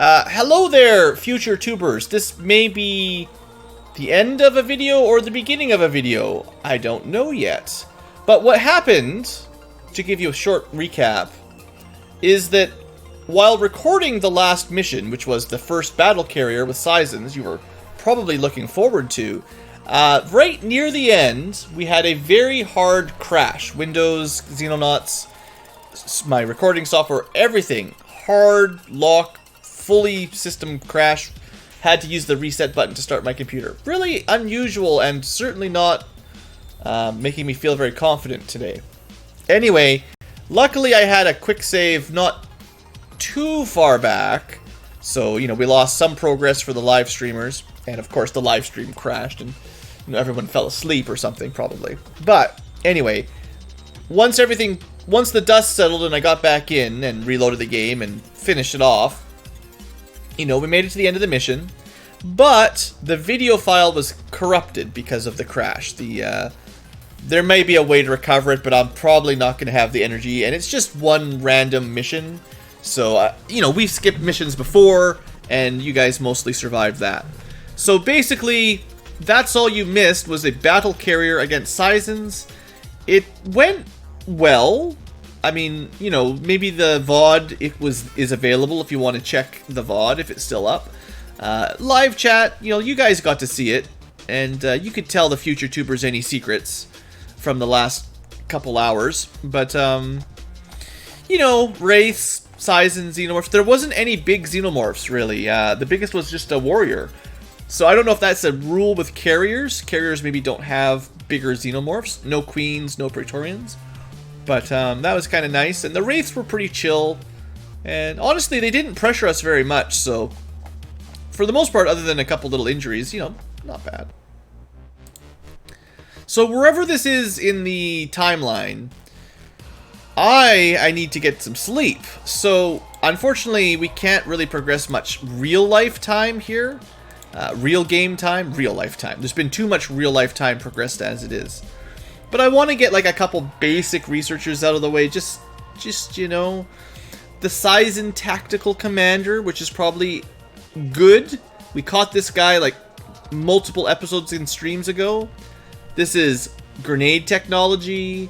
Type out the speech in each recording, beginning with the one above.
Hello there, future tubers. This may be the end of a video or the beginning of a video. I don't know yet. But what happened, to give you a short recap, is that while recording the last mission, which was the first battle carrier with Seisons you were probably looking forward to, right near the end, we had a very hard crash. Windows, Xenonauts, my recording software, everything. Hard, lock, fully system crash. Had to use the reset button to start my computer. Really unusual and certainly not making me feel very confident today. Anyway, luckily I had a quick save not too far back. So, you know, we lost some progress for the live streamers. And of course the live stream crashed and everyone fell asleep or something probably. But anyway, once the dust settled and I got back in and reloaded the game and finished it off, you know, we made it to the end of the mission, but the video file was corrupted because of the crash. There may be a way to recover it, but I'm probably not going to have the energy, and it's just one random mission. So, you know, we've skipped missions before, and you guys mostly survived that. So basically, that's all you missed was a battle carrier against Seisons. It went well. I mean, you know, maybe the VOD is available if you want to check the VOD if it's still up. Live chat, you know, you guys got to see it, and you could tell the future tubers any secrets from the last couple hours. But you know, Wraiths, Seisons, Xenomorphs. There wasn't any big Xenomorphs really. The biggest was just a warrior. So I don't know if that's a rule with carriers. Carriers maybe don't have bigger Xenomorphs. No Queens, no Praetorians. But that was kind of nice. And the Wraiths were pretty chill. And honestly, they didn't pressure us very much. So for the most part, other than a couple little injuries, you know, not bad. So wherever this is in the timeline, I need to get some sleep. So unfortunately, we can't really progress much real life time here. Real game time, real life time. There's been too much real life time progressed as it is. But I want to get like a couple basic researchers out of the way. Just you know, the Seison Tactical Commander, which is probably good. We caught this guy like multiple episodes and streams ago. This is grenade technology,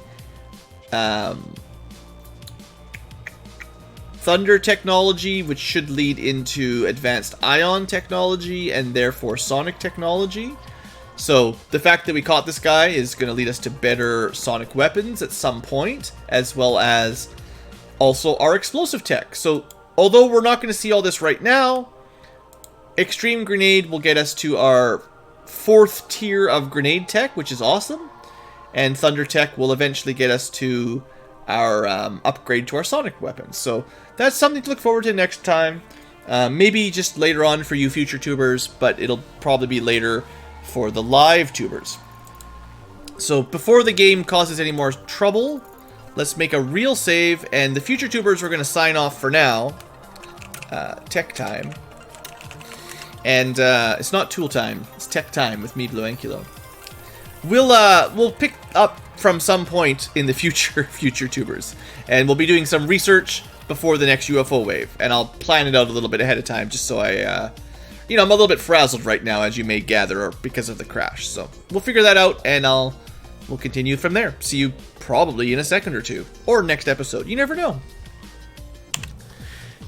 thunder technology, which should lead into advanced ion technology and therefore sonic technology. So the fact that we caught this guy is going to lead us to better sonic weapons at some point, as well as also our explosive tech. So although we're not going to see all this right now, Extreme Grenade will get us to our 4th tier of grenade tech, which is awesome. And Thunder Tech will eventually get us to our upgrade to our sonic weapons. So that's something to look forward to next time. Maybe just later on for you future tubers, but it'll probably be later for the live tubers. So before the game causes any more trouble, let's make a real save, and the future tubers are going to sign off for now. Tech time. And it's not tool time, it's tech time with me, BlueAnkylo. We'll pick up from some point in the future tubers, and we'll be doing some research before the next UFO wave, and I'll plan it out a little bit ahead of time just so I you know, I'm a little bit frazzled right now, as you may gather, because of the crash. So we'll figure that out, and we'll continue from there. See you probably in a second or two, or next episode. You never know.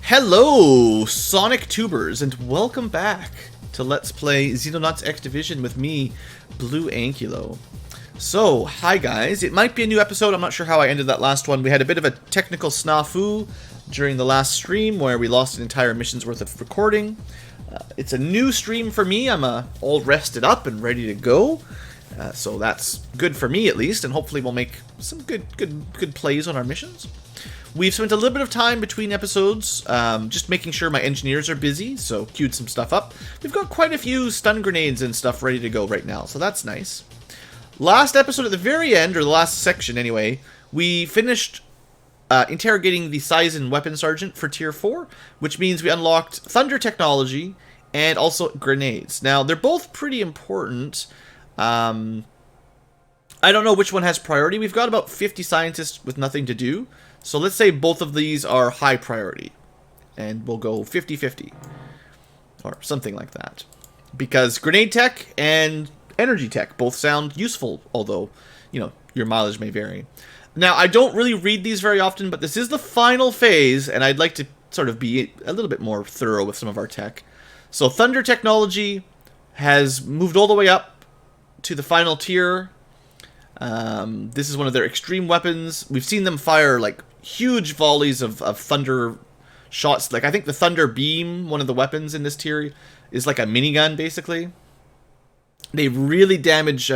Hello, Sonic Tubers, and welcome back to Let's Play Xenonauts X Division with me, BlueAnkylo. So, hi guys. It might be a new episode. I'm not sure how I ended that last one. We had a bit of a technical snafu during the last stream where we lost an entire mission's worth of recording. It's a new stream for me. I'm all rested up and ready to go. So that's good for me at least, and hopefully we'll make some good plays on our missions. We've spent a little bit of time between episodes, just making sure my engineers are busy, so queued some stuff up. We've got quite a few stun grenades and stuff ready to go right now, so that's nice. Last episode at the very end, or the last section anyway, we finished interrogating the Seison Weapon Sergeant for Tier 4, which means we unlocked Thunder Technology and also Grenades. Now, they're both pretty important. I don't know which one has priority. We've got about 50 scientists with nothing to do. So let's say both of these are high priority. And we'll go 50-50. or something like that. Because grenade tech and energy tech both sound useful, although, you know, your mileage may vary. Now, I don't really read these very often, but this is the final phase, and I'd like to sort of be a little bit more thorough with some of our tech. So Thunder technology has moved all the way up to the final tier. This is one of their extreme weapons. We've seen them fire like huge volleys of thunder shots. Like I think the Thunder Beam, one of the weapons in this tier, is like a minigun basically. They really damage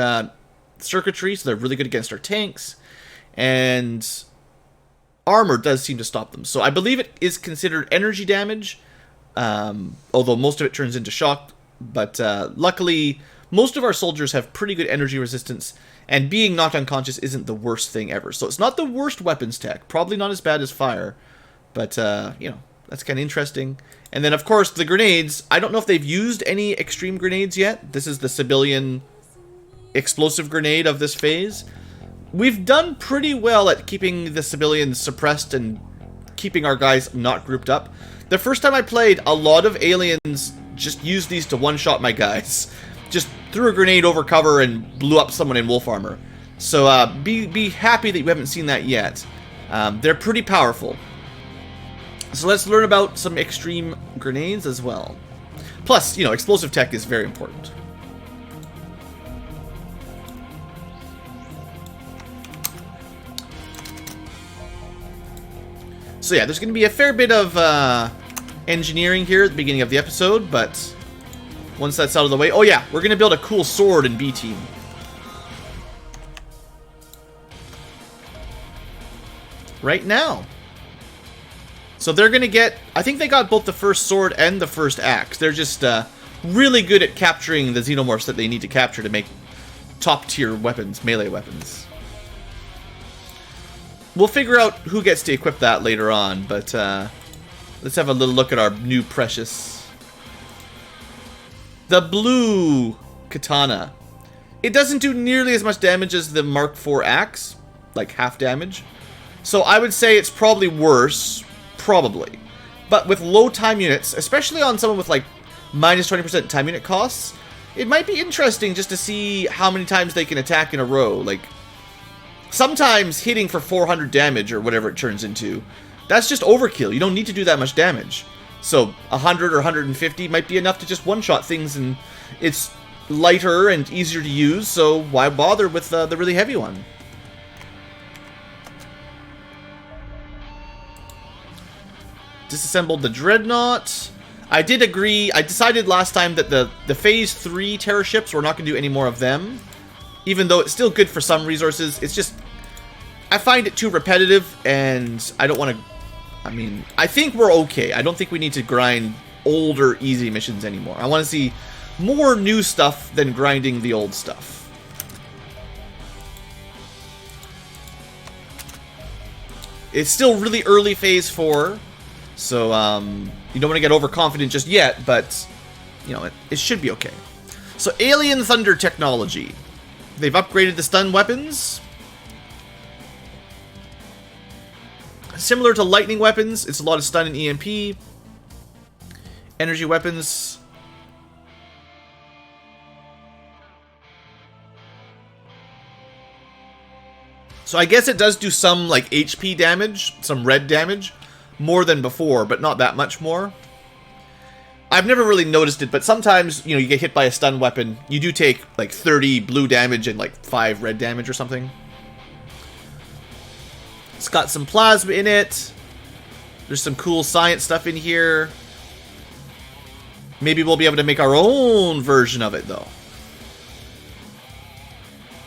circuitry, so they're really good against our tanks. And armor does seem to stop them. So I believe it is considered energy damage, although most of it turns into shock. But luckily, most of our soldiers have pretty good energy resistance, and being knocked unconscious isn't the worst thing ever. So it's not the worst weapons tech, probably not as bad as fire, but you know, that's kind of interesting. And then, of course, the grenades. I don't know if they've used any extreme grenades yet. This is the civilian explosive grenade of this phase. We've done pretty well at keeping the civilians suppressed and keeping our guys not grouped up. The first time I played, a lot of aliens just used these to one-shot my guys. Just threw a grenade over cover and blew up someone in wolf armor. So be happy that you haven't seen that yet. They're pretty powerful. So let's learn about some extreme grenades as well. Plus, you know, explosive tech is very important. So yeah, there's going to be a fair bit of engineering here at the beginning of the episode, but once that's out of the way... Oh yeah, we're going to build a cool sword in B Team. Right now. So they're going to get... I think they got both the first sword and the first axe. They're just really good at capturing the xenomorphs that they need to capture to make top tier weapons, melee weapons. We'll figure out who gets to equip that later on, but let's have a little look at our new precious. The blue katana. It doesn't do nearly as much damage as the Mark IV axe, like half damage. So I would say it's probably worse, probably. But with low time units, especially on someone with like minus 20% time unit costs, it might be interesting just to see how many times they can attack in a row. Like, sometimes hitting for 400 damage or whatever it turns into, that's just overkill. You don't need to do that much damage. So 100 or 150 might be enough to just one-shot things, and it's lighter and easier to use, so why bother with the really heavy one? Disassembled the Dreadnought. I did agree. I decided last time that the Phase 3 Terror ships, we're not going to do any more of them. Even though it's still good for some resources, it's just... I find it too repetitive, and I don't want to... I mean, I think we're okay. I don't think we need to grind older, easy missions anymore. I want to see more new stuff than grinding the old stuff. It's still really early Phase 4, so you don't want to get overconfident just yet, but, you know, it should be okay. So, Alien Thunder technology. They've upgraded the stun weapons. Similar to lightning weapons, it's a lot of stun and EMP. Energy weapons. So I guess it does do some like HP damage, some red damage, more than before, but not that much more. I've never really noticed it, but sometimes, you know, you get hit by a stun weapon, you do take like 30 blue damage and like 5 red damage or something. It's got some plasma in it. There's some cool science stuff in here. Maybe we'll be able to make our own version of it, though.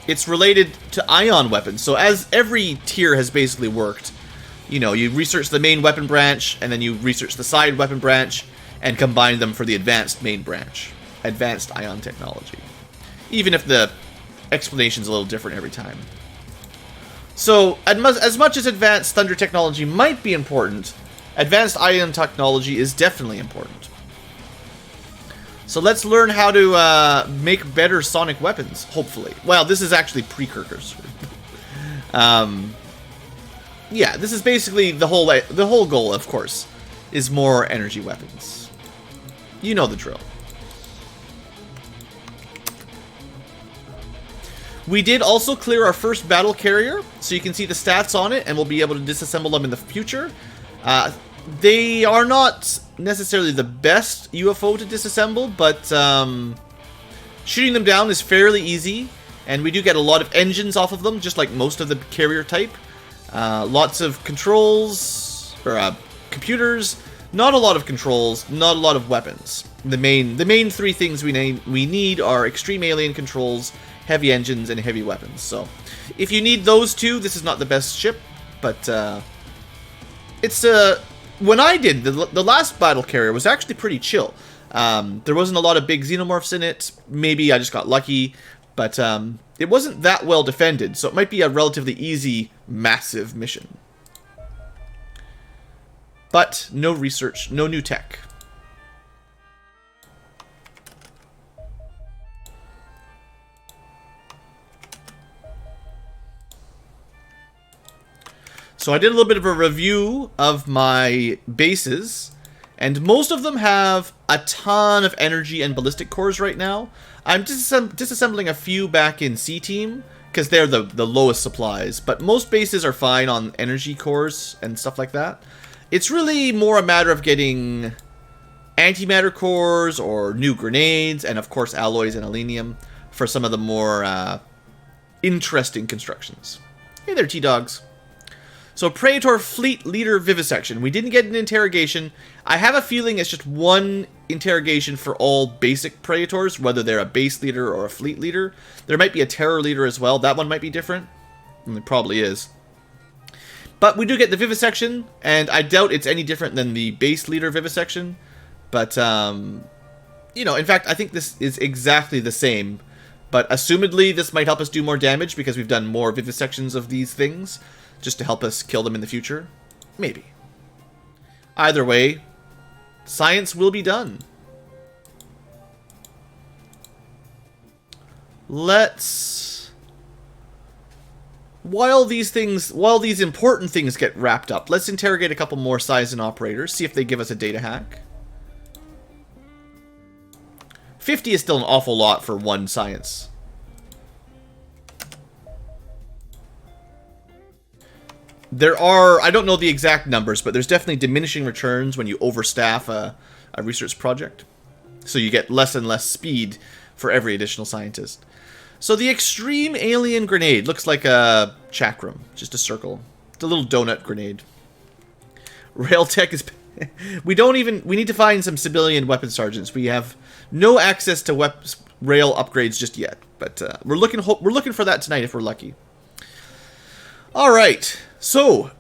It's related to ion weapons, so as every tier has basically worked, you know, you research the main weapon branch, and then you research the side weapon branch, and combine them for the advanced main branch. Advanced ion technology. Even if the explanation's a little different every time. So, as much as advanced thunder technology might be important, advanced ion technology is definitely important. So let's learn how to make better sonic weapons, hopefully. Well, this is actually precursor. Yeah, this is basically the whole goal, of course, is more energy weapons. You know the drill. We did also clear our first battle carrier, so you can see the stats on it, and we'll be able to disassemble them in the future. They are not necessarily the best UFO to disassemble, but shooting them down is fairly easy, and we do get a lot of engines off of them, just like most of the carrier type. Lots of controls, or computers, not a lot of controls, not a lot of weapons. The main three things we need are extreme alien controls, heavy engines, and heavy weapons. So, if you need those two, this is not the best ship, but it's when I did the last battle carrier was actually pretty chill. There wasn't a lot of big xenomorphs in it. Maybe I just got lucky, but it wasn't that well defended, so it might be a relatively easy, massive mission. But no research, no new tech. So I did a little bit of a review of my bases, and most of them have a ton of energy and ballistic cores right now. I'm disassembling a few back in C-Team, because they're the lowest supplies, but most bases are fine on energy cores and stuff like that. It's really more a matter of getting antimatter cores or new grenades, and of course alloys and alenium for some of the more interesting constructions. Hey there, T-Dogs. So, Praetor Fleet Leader Vivisection. We didn't get an interrogation. I have a feeling it's just one interrogation for all basic Praetors, whether they're a base leader or a fleet leader. There might be a terror leader as well. That one might be different. It probably is. But we do get the Vivisection, and I doubt it's any different than the base leader Vivisection. But, you know, in fact, I think this is exactly the same. But, assumedly, this might help us do more damage because we've done more Vivisections of these things, just to help us kill them in the future. Maybe. Either way, science will be done. Let's... While these important things get wrapped up, let's interrogate a couple more Sizen operators, see if they give us a data hack. 50 is still an awful lot for one science. There are, I don't know the exact numbers, but there's definitely diminishing returns when you overstaff a research project. So you get less and less speed for every additional scientist. So the Extreme Alien Grenade looks like a chakram, just a circle. It's a little donut grenade. Rail tech is... we need to find some civilian weapon sergeants. We have no access to rail upgrades just yet. But we're looking for that tonight if we're lucky. Alright. So,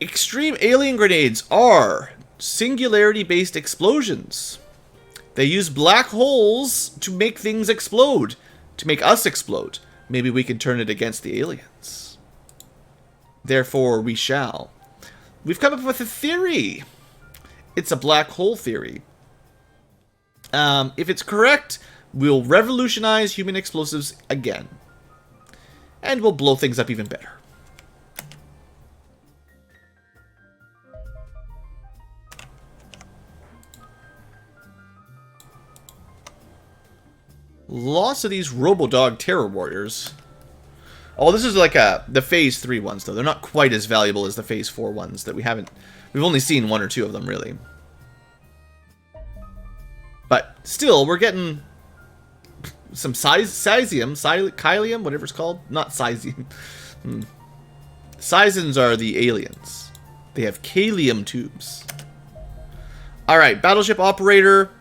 Extreme Alien Grenades are Singularity-based explosions. They use black holes to make things explode. To make us explode. Maybe we can turn it against the aliens. Therefore, we shall. We've come up with a theory. It's a black hole theory. If it's correct, we'll revolutionize human explosives again. And we'll blow things up even better. Lots of these Robodog Terror Warriors. Oh, this is like the Phase 3 ones, though. They're not quite as valuable as the Phase 4 ones that we haven't... We've only seen one or two of them, really. But still, we're getting some Kylium, whatever it's called. Not Cesium. Sizens are the aliens. They have Kalium tubes. Alright, Battleship Operator...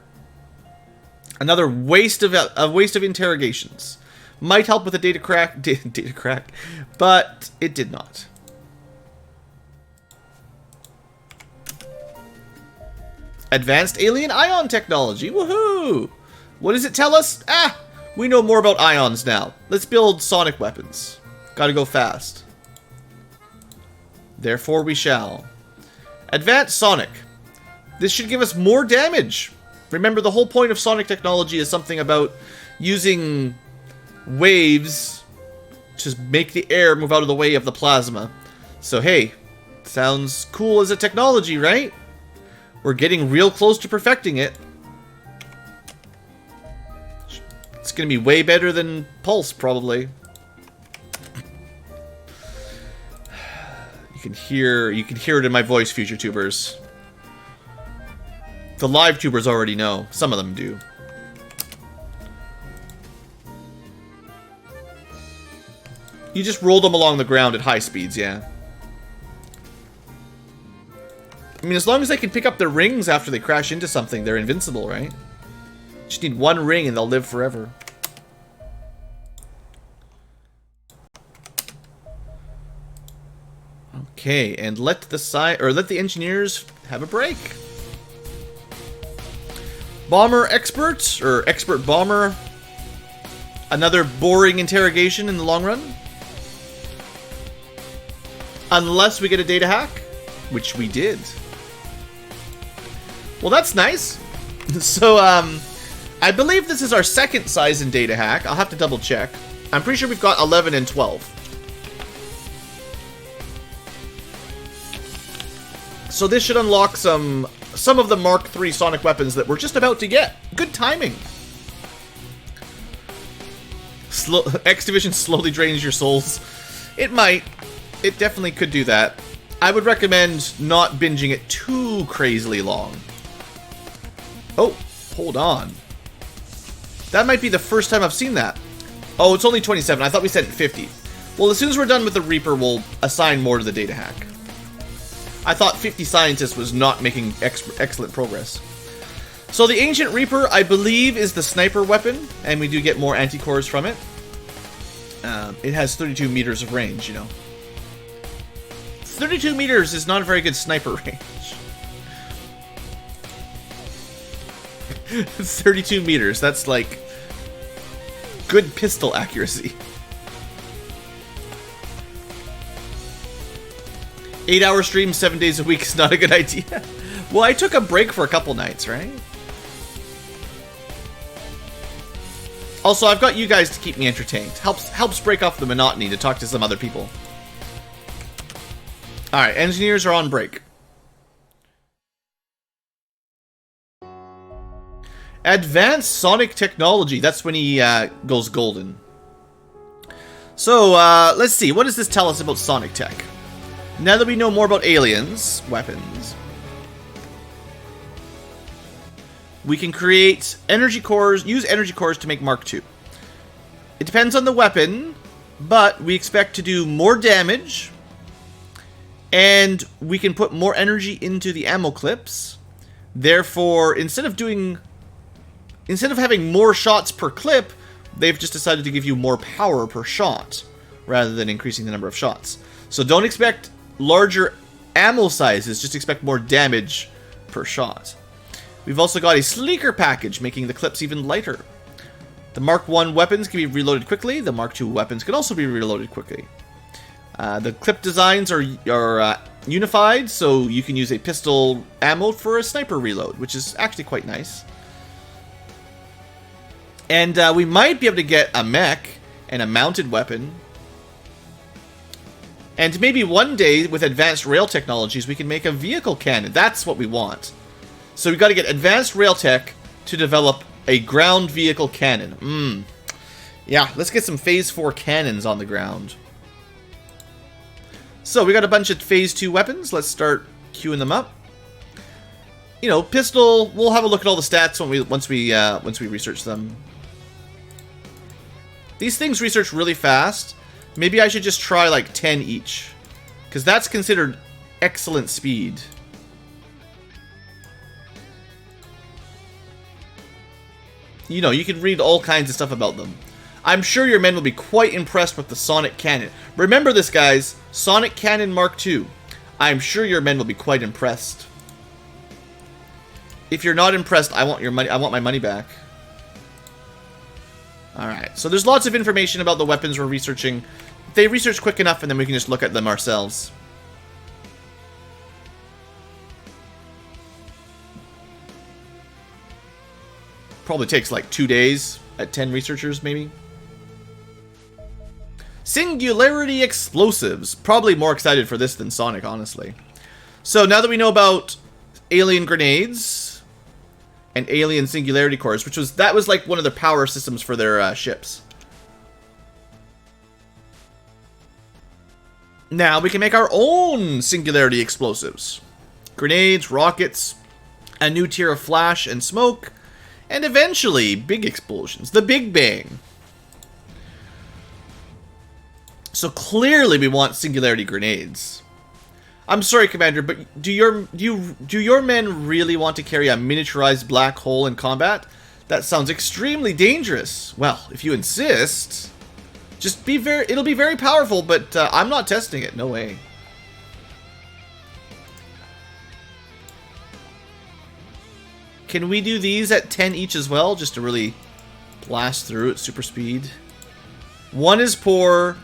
Another waste of interrogations. Might help with a data crack, but it did not. Advanced alien ion technology. Woohoo! What does it tell us? We know more about ions now. Let's build sonic weapons. Gotta go fast. Therefore we shall. Advanced sonic. This should give us more damage. Remember, the whole point of sonic technology is something about using waves to make the air move out of the way of the plasma. So, hey, sounds cool as a technology, right? We're getting real close to perfecting it. It's gonna be way better than Pulse, probably. You can hear it in my voice, future tubers. The live tubers already know. Some of them do. You just roll them along the ground at high speeds, yeah. I mean, as long as they can pick up their rings after they crash into something, they're invincible, right? Just need one ring and they'll live forever. Okay, and let the engineers have a break. Bomber expert, or expert bomber. Another boring interrogation in the long run. Unless we get a data hack, which we did. Well, that's nice. So, I believe this is our second size in data hack. I'll have to double check. I'm pretty sure we've got 11 and 12. So this should unlock some of the Mark III sonic weapons that we're just about to get. Good timing. X Division slowly drains your souls. It might. It definitely could do that. I would recommend not binging it too crazily long. Oh, hold on. That might be the first time I've seen that. Oh, it's only 27. I thought we said 50. Well, as soon as we're done with the Reaper, we'll assign more to the data hack. I thought 50 scientists was not making excellent progress. So the Ancient Reaper, I believe, is the sniper weapon, and we do get more anti-cores from it. It has 32 meters of range, you know. 32 meters is not a very good sniper range. 32 meters, that's like good pistol accuracy. 8-hour stream 7 days a week is not a good idea. Well, I took a break for a couple nights, right? Also, I've got you guys to keep me entertained. Helps break off the monotony to talk to some other people. Alright, engineers are on break. Advanced sonic technology. That's when he goes golden. So, let's see. What does this tell us about sonic tech? Now that we know more about aliens, weapons, we can create energy cores, use energy cores to make Mark II. It depends on the weapon, but we expect to do more damage, and we can put more energy into the ammo clips. Therefore, instead of having more shots per clip, they've just decided to give you more power per shot, rather than increasing the number of shots. So don't expect larger ammo sizes, just expect more damage per shot. We've also got a sleeker package, making the clips even lighter. The Mark I weapons can be reloaded quickly. The Mark II weapons can also be reloaded quickly. The clip designs are unified, so you can use a pistol ammo for a sniper reload, which is actually quite nice. And we might be able to get a mech and a mounted weapon. And maybe one day, with advanced rail technologies, we can make a vehicle cannon. That's what we want. So we've got to get advanced rail tech to develop a ground vehicle cannon. Yeah, let's get some Phase 4 cannons on the ground. So we got a bunch of Phase 2 weapons. Let's start queuing them up. You know, pistol, we'll have a look at all the stats once we research them. These things research really fast. Maybe I should just try like 10 each, because that's considered excellent speed. You know, you can read all kinds of stuff about them. I'm sure your men will be quite impressed with the Sonic Cannon. Remember this, guys. Sonic Cannon Mark II. I'm sure your men will be quite impressed. If you're not impressed, I want your money. I want my money back. Alright, so there's lots of information about the weapons we're researching. If they research quick enough, and then we can just look at them ourselves. Probably takes like 2 days at 10 researchers, maybe. Singularity Explosives. Probably more excited for this than Sonic, honestly. So now that we know about alien grenades, and alien singularity cores, that was like one of the power systems for their ships. Now we can make our own Singularity Explosives. Grenades, rockets, a new tier of flash and smoke, and eventually big explosions. The Big Bang. So clearly we want Singularity Grenades. I'm sorry, Commander, but do your men really want to carry a miniaturized black hole in combat? That sounds extremely dangerous. Well, if you insist... it'll be very powerful, but I'm not testing it. No way. Can we do these at 10 each as well, just to really blast through at super speed? 1 is poor,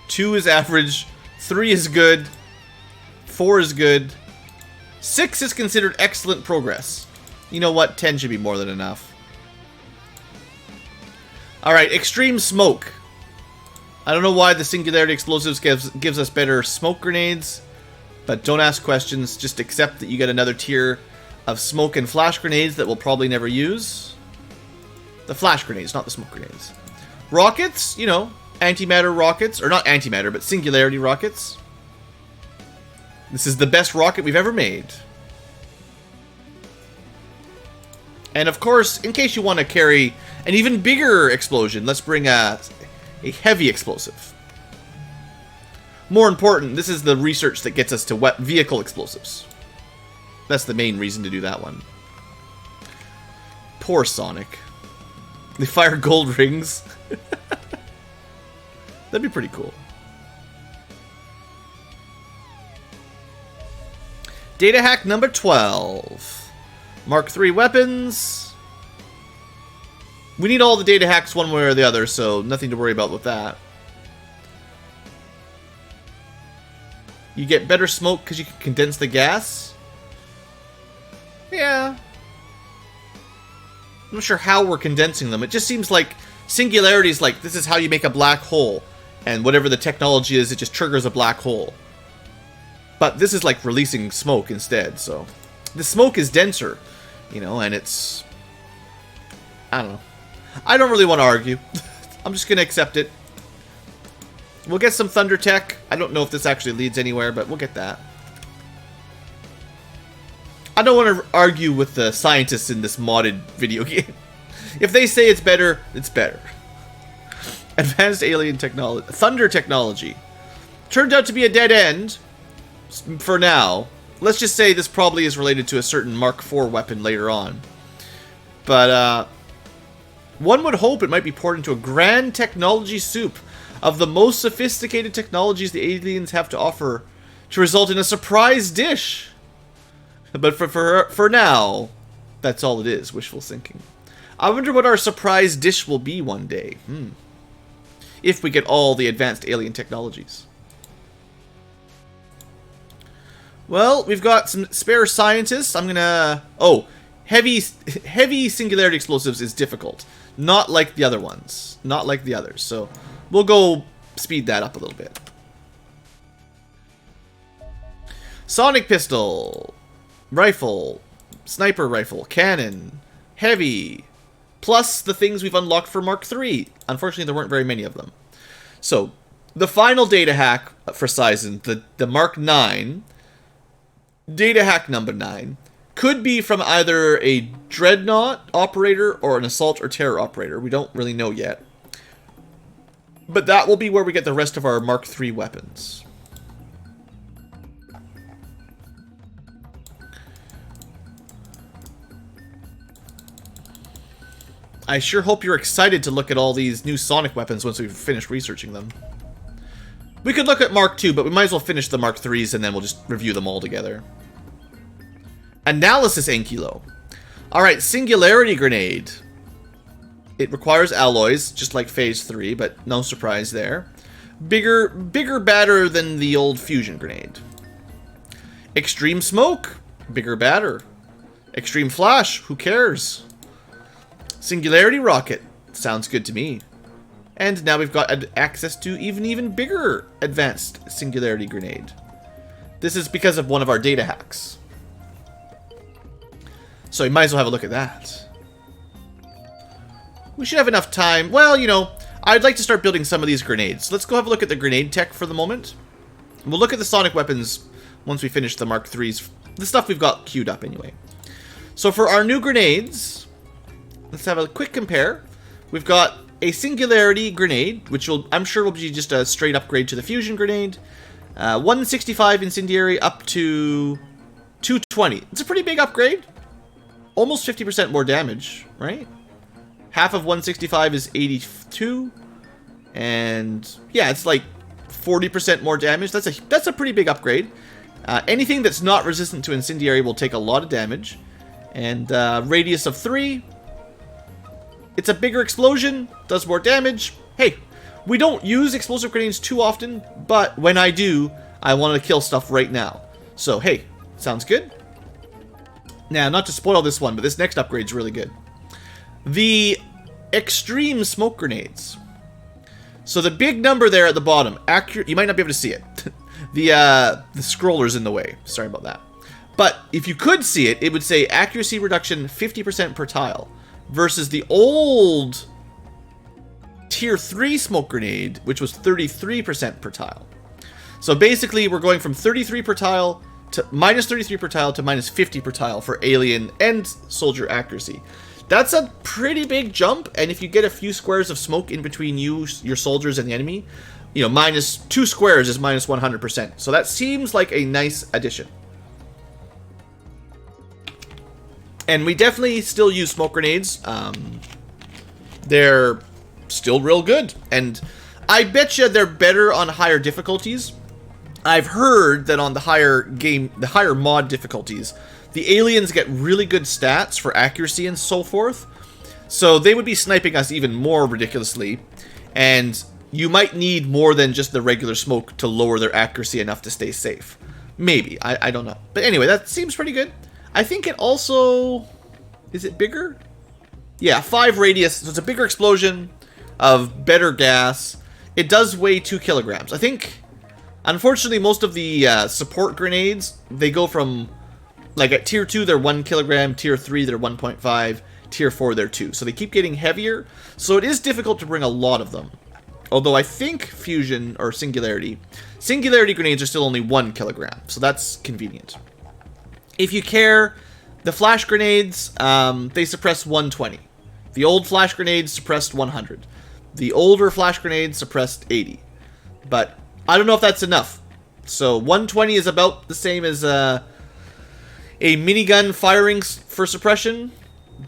2 is average, 3 is good, 4 is good, 6 is considered excellent progress. You know what? 10 should be more than enough. Alright, Extreme Smoke. I don't know why the Singularity Explosives gives us better smoke grenades, but don't ask questions, just accept that you get another tier of smoke and flash grenades that we'll probably never use. The flash grenades, not the smoke grenades. Rockets, you know, antimatter rockets, or not antimatter, but Singularity rockets. This is the best rocket we've ever made. And of course, in case you want to carry an even bigger explosion, let's bring a heavy explosive. More important, this is the research that gets us to vehicle explosives. That's the main reason to do that one. Poor Sonic. They fire gold rings. That'd be pretty cool. Data hack number 12. Mark III weapons. We need all the data hacks one way or the other, so nothing to worry about with that. You get better smoke because you can condense the gas? Yeah. I'm not sure how we're condensing them. It just seems like Singularity's like, this is how you make a black hole. And whatever the technology is, it just triggers a black hole. But this is like releasing smoke instead, so... The smoke is denser, you know, and it's... I don't know. I don't really want to argue. I'm just going to accept it. We'll get some Thunder Tech. I don't know if this actually leads anywhere, but we'll get that. I don't want to argue with the scientists in this modded video game. If they say it's better, it's better. Advanced alien technology. Thunder technology. Turned out to be a dead end. For now. Let's just say this probably is related to a certain Mark IV weapon later on. But, one would hope it might be poured into a grand technology soup of the most sophisticated technologies the aliens have to offer to result in a surprise dish. But for now, that's all it is, wishful thinking. I wonder what our surprise dish will be one day. If we get all the advanced alien technologies. Well, we've got some spare scientists. I'm gonna... Oh, heavy Singularity Explosives is difficult. Not like the other ones. Not like the others. So, we'll go speed that up a little bit. Sonic Pistol. Rifle. Sniper Rifle. Cannon. Heavy. Plus the things we've unlocked for Mark III. Unfortunately, there weren't very many of them. So, the final data hack for Sizen, the Mark IX... Data hack number 9 could be from either a Dreadnought operator or an Assault or Terror operator. We don't really know yet. But that will be where we get the rest of our Mark III weapons. I sure hope you're excited to look at all these new Sonic weapons once we've finished researching them. We could look at Mark II, but we might as well finish the Mark IIIs and then we'll just review them all together. Analysis Ankylo. Alright, Singularity Grenade. It requires alloys, just like Phase 3, but no surprise there. Bigger, badder than the old Fusion Grenade. Extreme Smoke. Bigger, badder. Extreme Flash. Who cares? Singularity Rocket. Sounds good to me. And now we've got access to even bigger advanced Singularity Grenade. This is because of one of our data hacks. So you might as well have a look at that. We should have enough time. Well, you know, I'd like to start building some of these grenades. Let's go have a look at the grenade tech for the moment. We'll look at the sonic weapons once we finish the Mark IIIs. The stuff we've got queued up anyway. So for our new grenades, let's have a quick compare. We've got a Singularity Grenade, which I'm sure will be just a straight upgrade to the Fusion Grenade. 165 incendiary up to 220. It's a pretty big upgrade. Almost 50% more damage, right? Half of 165 is 82. And yeah, it's like 40% more damage. That's a pretty big upgrade. Anything that's not resistant to incendiary will take a lot of damage. And radius of 3. It's a bigger explosion, does more damage. Hey, we don't use explosive grenades too often, but when I do, I want to kill stuff right now. So hey, sounds good. Now, not to spoil this one, but this next upgrade's really good. The extreme smoke grenades. So the big number there at the bottom, accurate. You might not be able to see it. The scroller's in the way. Sorry about that. But if you could see it, it would say accuracy reduction 50% per tile versus the old tier 3 smoke grenade, which was 33% per tile. So basically, we're going from 33 per tile to minus 33 per tile to minus 50 per tile for alien and soldier accuracy. That's a pretty big jump, and if you get a few squares of smoke in between you, your soldiers, and the enemy, you know, minus 2 squares is minus 100%. So that seems like a nice addition. And we definitely still use smoke grenades. They're still real good, and I bet you they're better on higher difficulties. I've heard that on the higher mod difficulties, the aliens get really good stats for accuracy and so forth. So they would be sniping us even more ridiculously, and you might need more than just the regular smoke to lower their accuracy enough to stay safe. Maybe, I don't know. But anyway, that seems pretty good. I think it also... Is it bigger? Yeah, 5 radius, so it's a bigger explosion of better gas. It does weigh 2 kilograms. I think, unfortunately, most of the support grenades, they go from, like at tier 2, they're 1 kilogram, tier 3, they're 1.5, tier 4, they're 2. So they keep getting heavier, so it is difficult to bring a lot of them. Although I think Fusion, or Singularity grenades are still only 1 kilogram, so that's convenient. If you care, the flash grenades, they suppress 120. The old flash grenades suppressed 100. The older flash grenades suppressed 80. But I don't know if that's enough. So 120 is about the same as a minigun firing for suppression.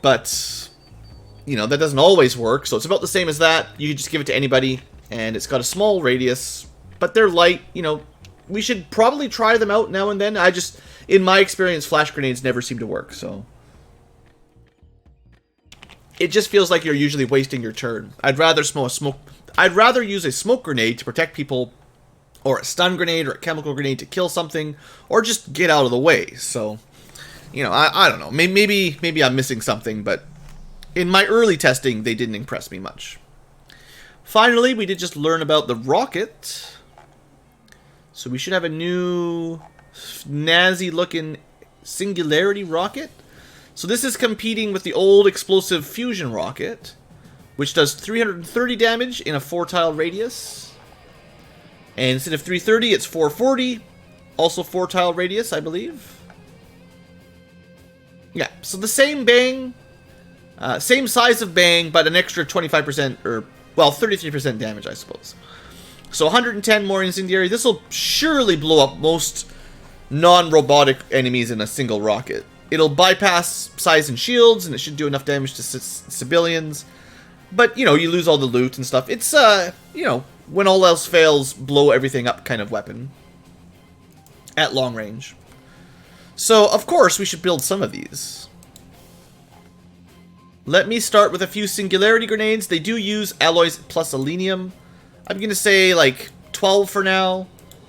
But, you know, that doesn't always work. So it's about the same as that. You can just give it to anybody. And it's got a small radius. But they're light, you know. We should probably try them out now and then. In my experience, flash grenades never seem to work, so... It just feels like you're usually wasting your turn. I'd rather use a smoke grenade to protect people, or a stun grenade, or a chemical grenade to kill something, or just get out of the way, so... You know, I don't know. Maybe I'm missing something, but... In my early testing, they didn't impress me much. Finally, we did just learn about the rocket... So we should have a new snazzy-looking Singularity Rocket. So this is competing with the old explosive Fusion Rocket, which does 330 damage in a 4-tile radius. And instead of 330, it's 440. Also 4-tile radius, I believe. Yeah, so the same bang. Same size of bang, but an extra 25%, or, well, 33% damage, I suppose. So 110 more incendiary. This will surely blow up most non-robotic enemies in a single rocket. It'll bypass size and shields, and it should do enough damage to civilians. But, you know, you lose all the loot and stuff. It's, you know, when all else fails, blow everything up kind of weapon. At long range. So, of course, we should build some of these. Let me start with a few Singularity Grenades. They do use alloys plus selenium. I'm going to say, like, 12 for now.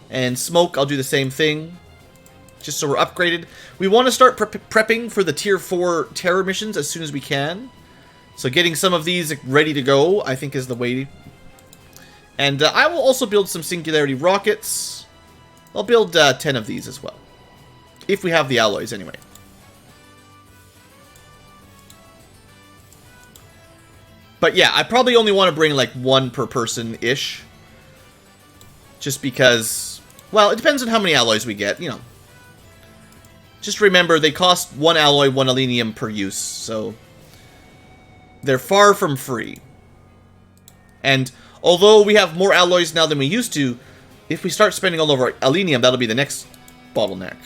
And smoke, I'll do the same thing. Just so we're upgraded. We want to start prepping for the Tier 4 terror missions as soon as we can. So getting some of these ready to go, I think, is the way. And I will also build some Singularity Rockets. I'll build 10 of these as well. If we have the alloys, anyway. But yeah, I probably only want to bring like one per person-ish. Just because, well, it depends on how many alloys we get, you know. Just remember, they cost 1 alloy, 1 alenium per use, so they're far from free. And although we have more alloys now than we used to, if we start spending all over alenium, that'll be the next bottleneck.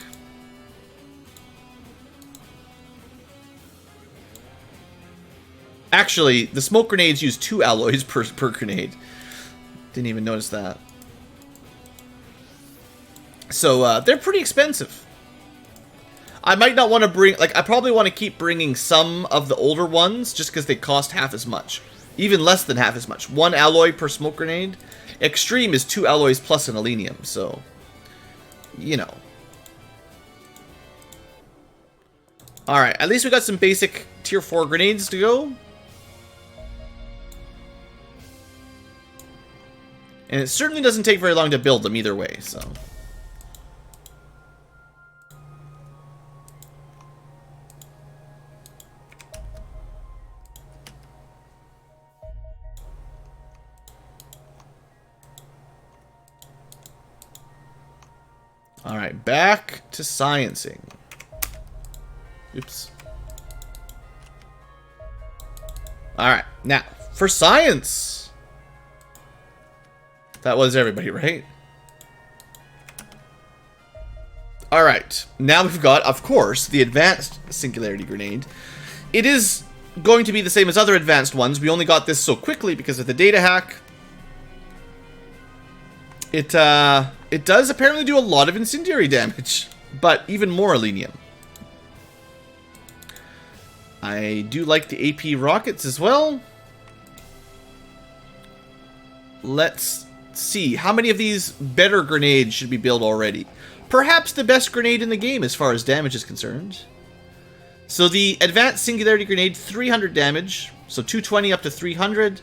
Actually, the smoke grenades use 2 alloys per grenade. Didn't even notice that. So, they're pretty expensive. I might not want to bring... Like, I probably want to keep bringing some of the older ones, just because they cost half as much. Even less than half as much. 1 alloy per smoke grenade. Extreme is 2 alloys plus an alenium, so... You know. Alright, at least we got some basic tier 4 grenades to go. And it certainly doesn't take very long to build them either way, so... Alright, back to sciencing. Oops. Alright, now, for science! That was everybody, right? Alright, now we've got, of course, the advanced Singularity Grenade. It is going to be the same as other advanced ones. We only got this so quickly because of the data hack. It does apparently do a lot of incendiary damage, but even more alenium. I do like the AP rockets as well. Let's see. How many of these better grenades should we build already? Perhaps the best grenade in the game as far as damage is concerned. So the Advanced Singularity Grenade, 300 damage. So 220 up to 300.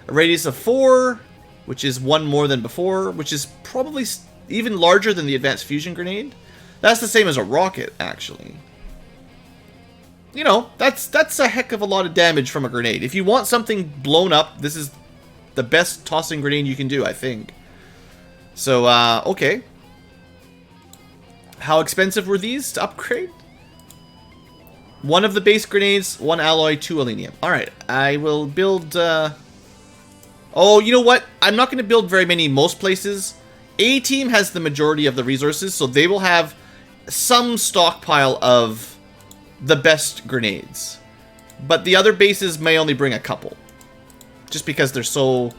A radius of 4, which is 1 more than before, which is probably even larger than the Advanced Fusion Grenade. That's the same as a rocket, actually. You know, that's a heck of a lot of damage from a grenade. If you want something blown up, this is the best tossing grenade you can do, I think. So, okay. How expensive were these to upgrade? 1 of the base grenades, 1 alloy, 2 alenium. Alright, I will build... Oh, you know what? I'm not going to build very many most places. A-Team has the majority of the resources, so they will have some stockpile of the best grenades. But the other bases may only bring a couple. Just because they're so...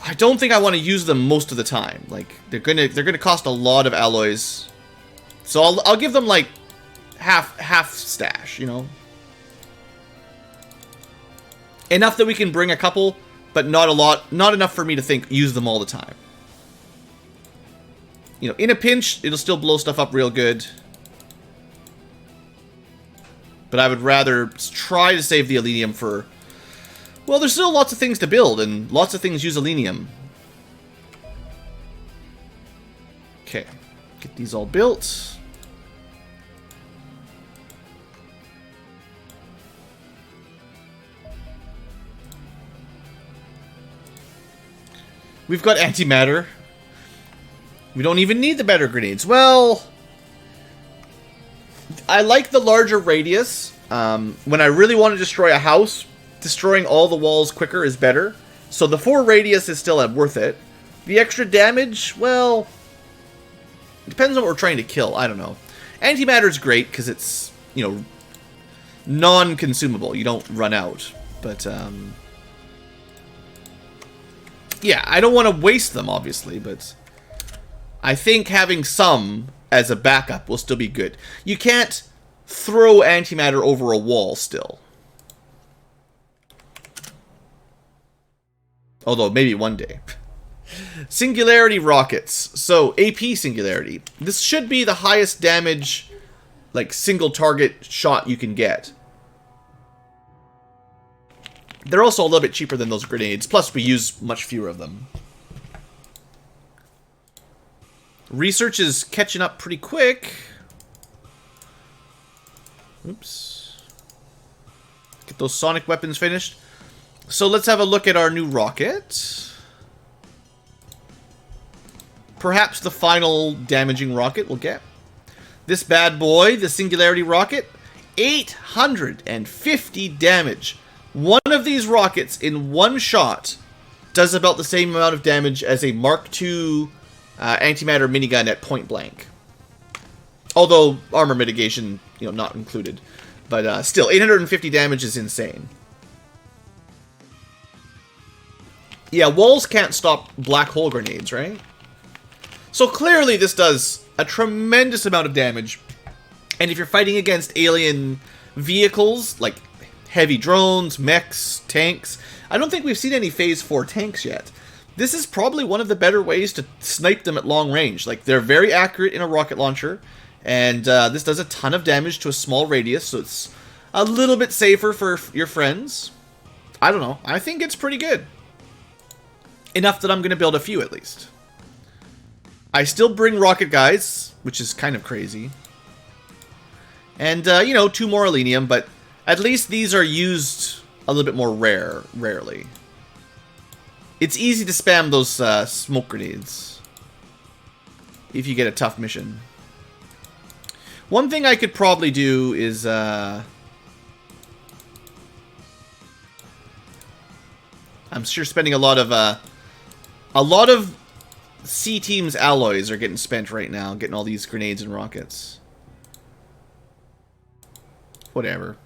I don't think I want to use them most of the time. Like, they're gonna cost a lot of alloys. So I'll give them like half stash, you know. Enough that we can bring a couple, but not a lot, not enough for me to think use them all the time. You know, in a pinch, it'll still blow stuff up real good. But I would rather try to save the alenium for... Well, there's still lots of things to build, and lots of things use alenium. Okay, get these all built. We've got antimatter. We don't even need the better grenades. Well, I like the larger radius. When I really want to destroy a house, destroying all the walls quicker is better. So the 4 radius is still worth it. The extra damage, well, it depends on what we're trying to kill. I don't know. Antimatter is great because it's, you know, non-consumable. You don't run out. But, yeah, I don't want to waste them, obviously, but I think having some as a backup will still be good. You can't throw antimatter over a wall still. Although, maybe one day. Singularity Rockets. So, AP Singularity. This should be the highest damage, like, single target shot you can get. They're also a little bit cheaper than those grenades. Plus, we use much fewer of them. Research is catching up pretty quick. Oops. Get those sonic weapons finished. So let's have a look at our new rocket. Perhaps the final damaging rocket we'll get. This bad boy, the Singularity Rocket, 850 damage. One of these rockets in one shot does about the same amount of damage as a Mark II antimatter minigun at point blank. Although armor mitigation, not included. But still, 850 damage is insane. Yeah, walls can't stop black hole grenades, right? So clearly this does a tremendous amount of damage. And if you're fighting against alien vehicles, like heavy drones, mechs, tanks, I don't think we've seen any Phase 4 tanks yet. This is probably one of the better ways to snipe them at long range. Like, they're very accurate in a rocket launcher, and this does a ton of damage to a small radius, so it's a little bit safer for your friends. I don't know. I think it's pretty good. Enough that I'm going to build a few at least. I still bring rocket guys, which is kind of crazy. And, 2 more Elenium, but at least these are used a little bit more rarely. It's easy to spam those smoke grenades if you get a tough mission. One thing I could probably do is I'm sure spending a lot of C Team's alloys are getting spent right now, getting all these grenades and rockets. Whatever.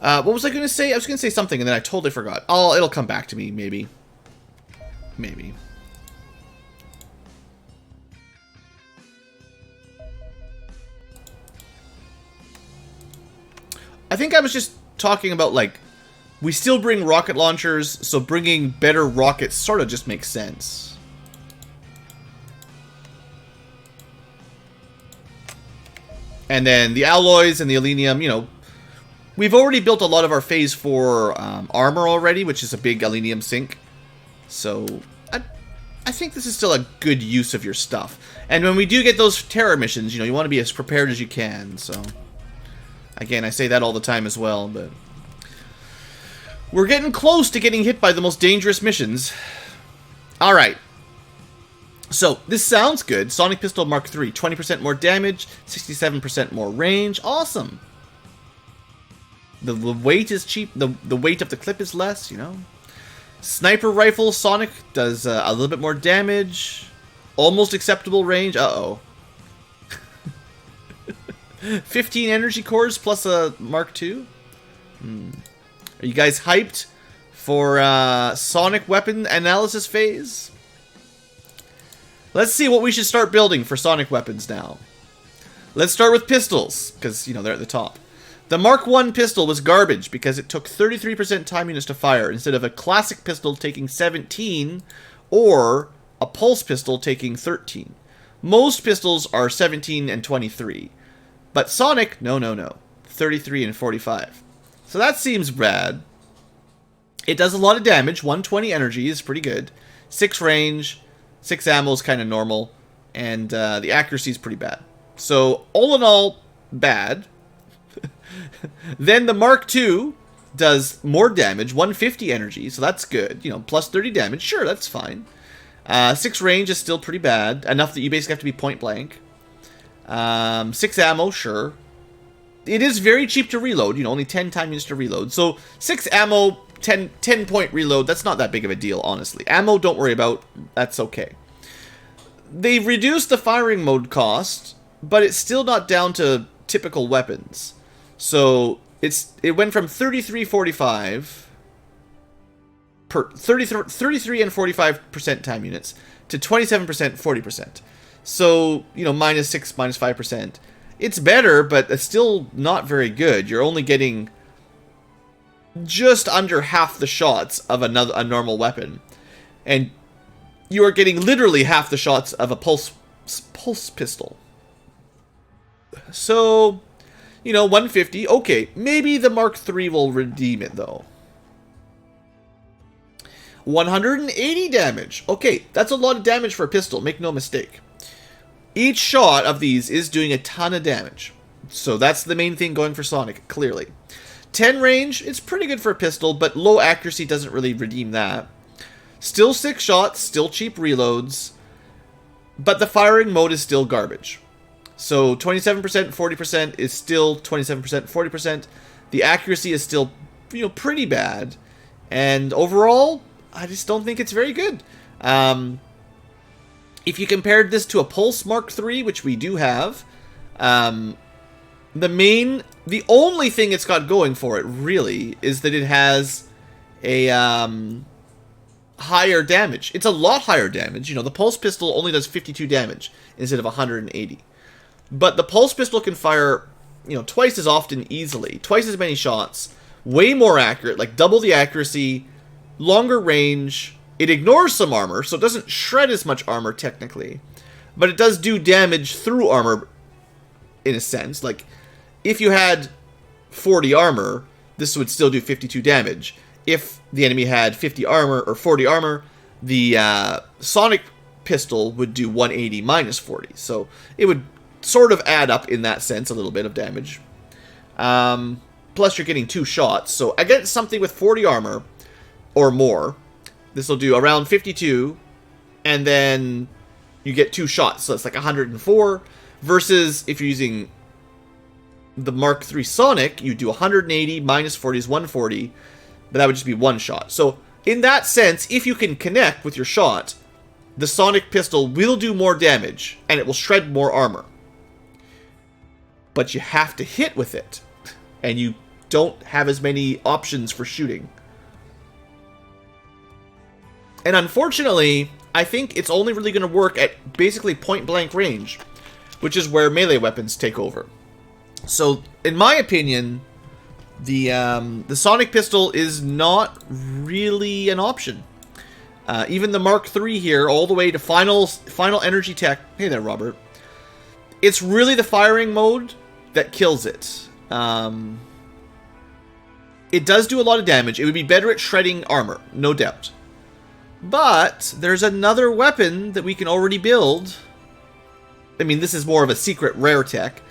What was I going to say? I was going to say something and then I totally forgot. It'll come back to me, maybe. Maybe. I think I was just talking about, like, we still bring rocket launchers, so bringing better rockets sort of just makes sense. And then the alloys and the Elenium, we've already built a lot of our Phase 4 armor already, which is a big Elenium sink. So, I think this is still a good use of your stuff. And when we do get those terror missions, you want to be as prepared as you can, so... Again, I say that all the time as well, but... We're getting close to getting hit by the most dangerous missions. Alright. So, this sounds good. Sonic Pistol Mark III. 20% more damage, 67% more range. Awesome! The weight is cheap. The weight of the clip is less, Sniper Rifle Sonic does a little bit more damage. Almost acceptable range. Uh-oh. 15 energy cores plus a Mark II? Are you guys hyped for Sonic Weapon Analysis Phase? Let's see what we should start building for Sonic Weapons now. Let's start with pistols, because, they're at the top. The Mark I pistol was garbage because it took 33% time units to fire instead of a classic pistol taking 17 or a pulse pistol taking 13. Most pistols are 17 and 23. But Sonic, no. 33 and 45. So that seems bad. It does a lot of damage. 120 energy is pretty good. 6 range. 6 ammo is kind of normal. And the accuracy is pretty bad. So, all in all, bad. Then the Mark II does more damage. 150 energy, so that's good. Plus 30 damage. Sure, that's fine. 6 range is still pretty bad. Enough that you basically have to be point blank. 6 ammo, sure. It is very cheap to reload, only 10 time units to reload. So, 6 ammo, 10 point reload, that's not that big of a deal, honestly. Ammo, don't worry about, that's okay. They reduced the firing mode cost, but it's still not down to typical weapons. So, it went from 33.45 per 33 and 45% time units to 27%, 40%. So, minus 6, minus 5%. It's better, but it's still not very good. You're only getting just under half the shots of a normal weapon. And you are getting literally half the shots of a pulse pistol. So, 150. Okay, maybe the Mark III will redeem it, though. 180 damage. Okay, that's a lot of damage for a pistol, make no mistake. Each shot of these is doing a ton of damage. So that's the main thing going for Sonic, clearly. 10 range, it's pretty good for a pistol, but low accuracy doesn't really redeem that. Still 6 shots, still cheap reloads, but the firing mode is still garbage. So 27%, 40% is still 27%, 40%. The accuracy is still, pretty bad. And overall, I just don't think it's very good. If you compared this to a Pulse Mark III, which we do have, the only thing it's got going for it, really, is that it has a higher damage. It's a lot higher damage. The Pulse Pistol only does 52 damage instead of 180. But the Pulse Pistol can fire, twice as often easily, twice as many shots, way more accurate, like double the accuracy, longer range. It ignores some armor, so it doesn't shred as much armor technically, but it does do damage through armor in a sense. Like, if you had 40 armor, this would still do 52 damage. If the enemy had 50 armor or 40 armor, the Sonic Pistol would do 180 minus 40. So it would sort of add up in that sense, a little bit of damage. Plus you're getting 2 shots. So against something with 40 armor or more, this will do around 52, and then you get 2 shots. So it's like 104, versus if you're using the Mark III Sonic, you do 180, minus 40 is 140, but that would just be 1 shot. So in that sense, if you can connect with your shot, the Sonic Pistol will do more damage, and it will shred more armor. But you have to hit with it, and you don't have as many options for shooting. And unfortunately, I think it's only really going to work at basically point-blank range, which is where melee weapons take over. So, in my opinion, the Sonic Pistol is not really an option. Even the Mark III here, all the way to final energy tech. Hey there, Robert. It's really the firing mode that kills it. It does do a lot of damage. It would be better at shredding armor, no doubt. But there's another weapon that we can already build. I mean, this is more of a secret rare tech.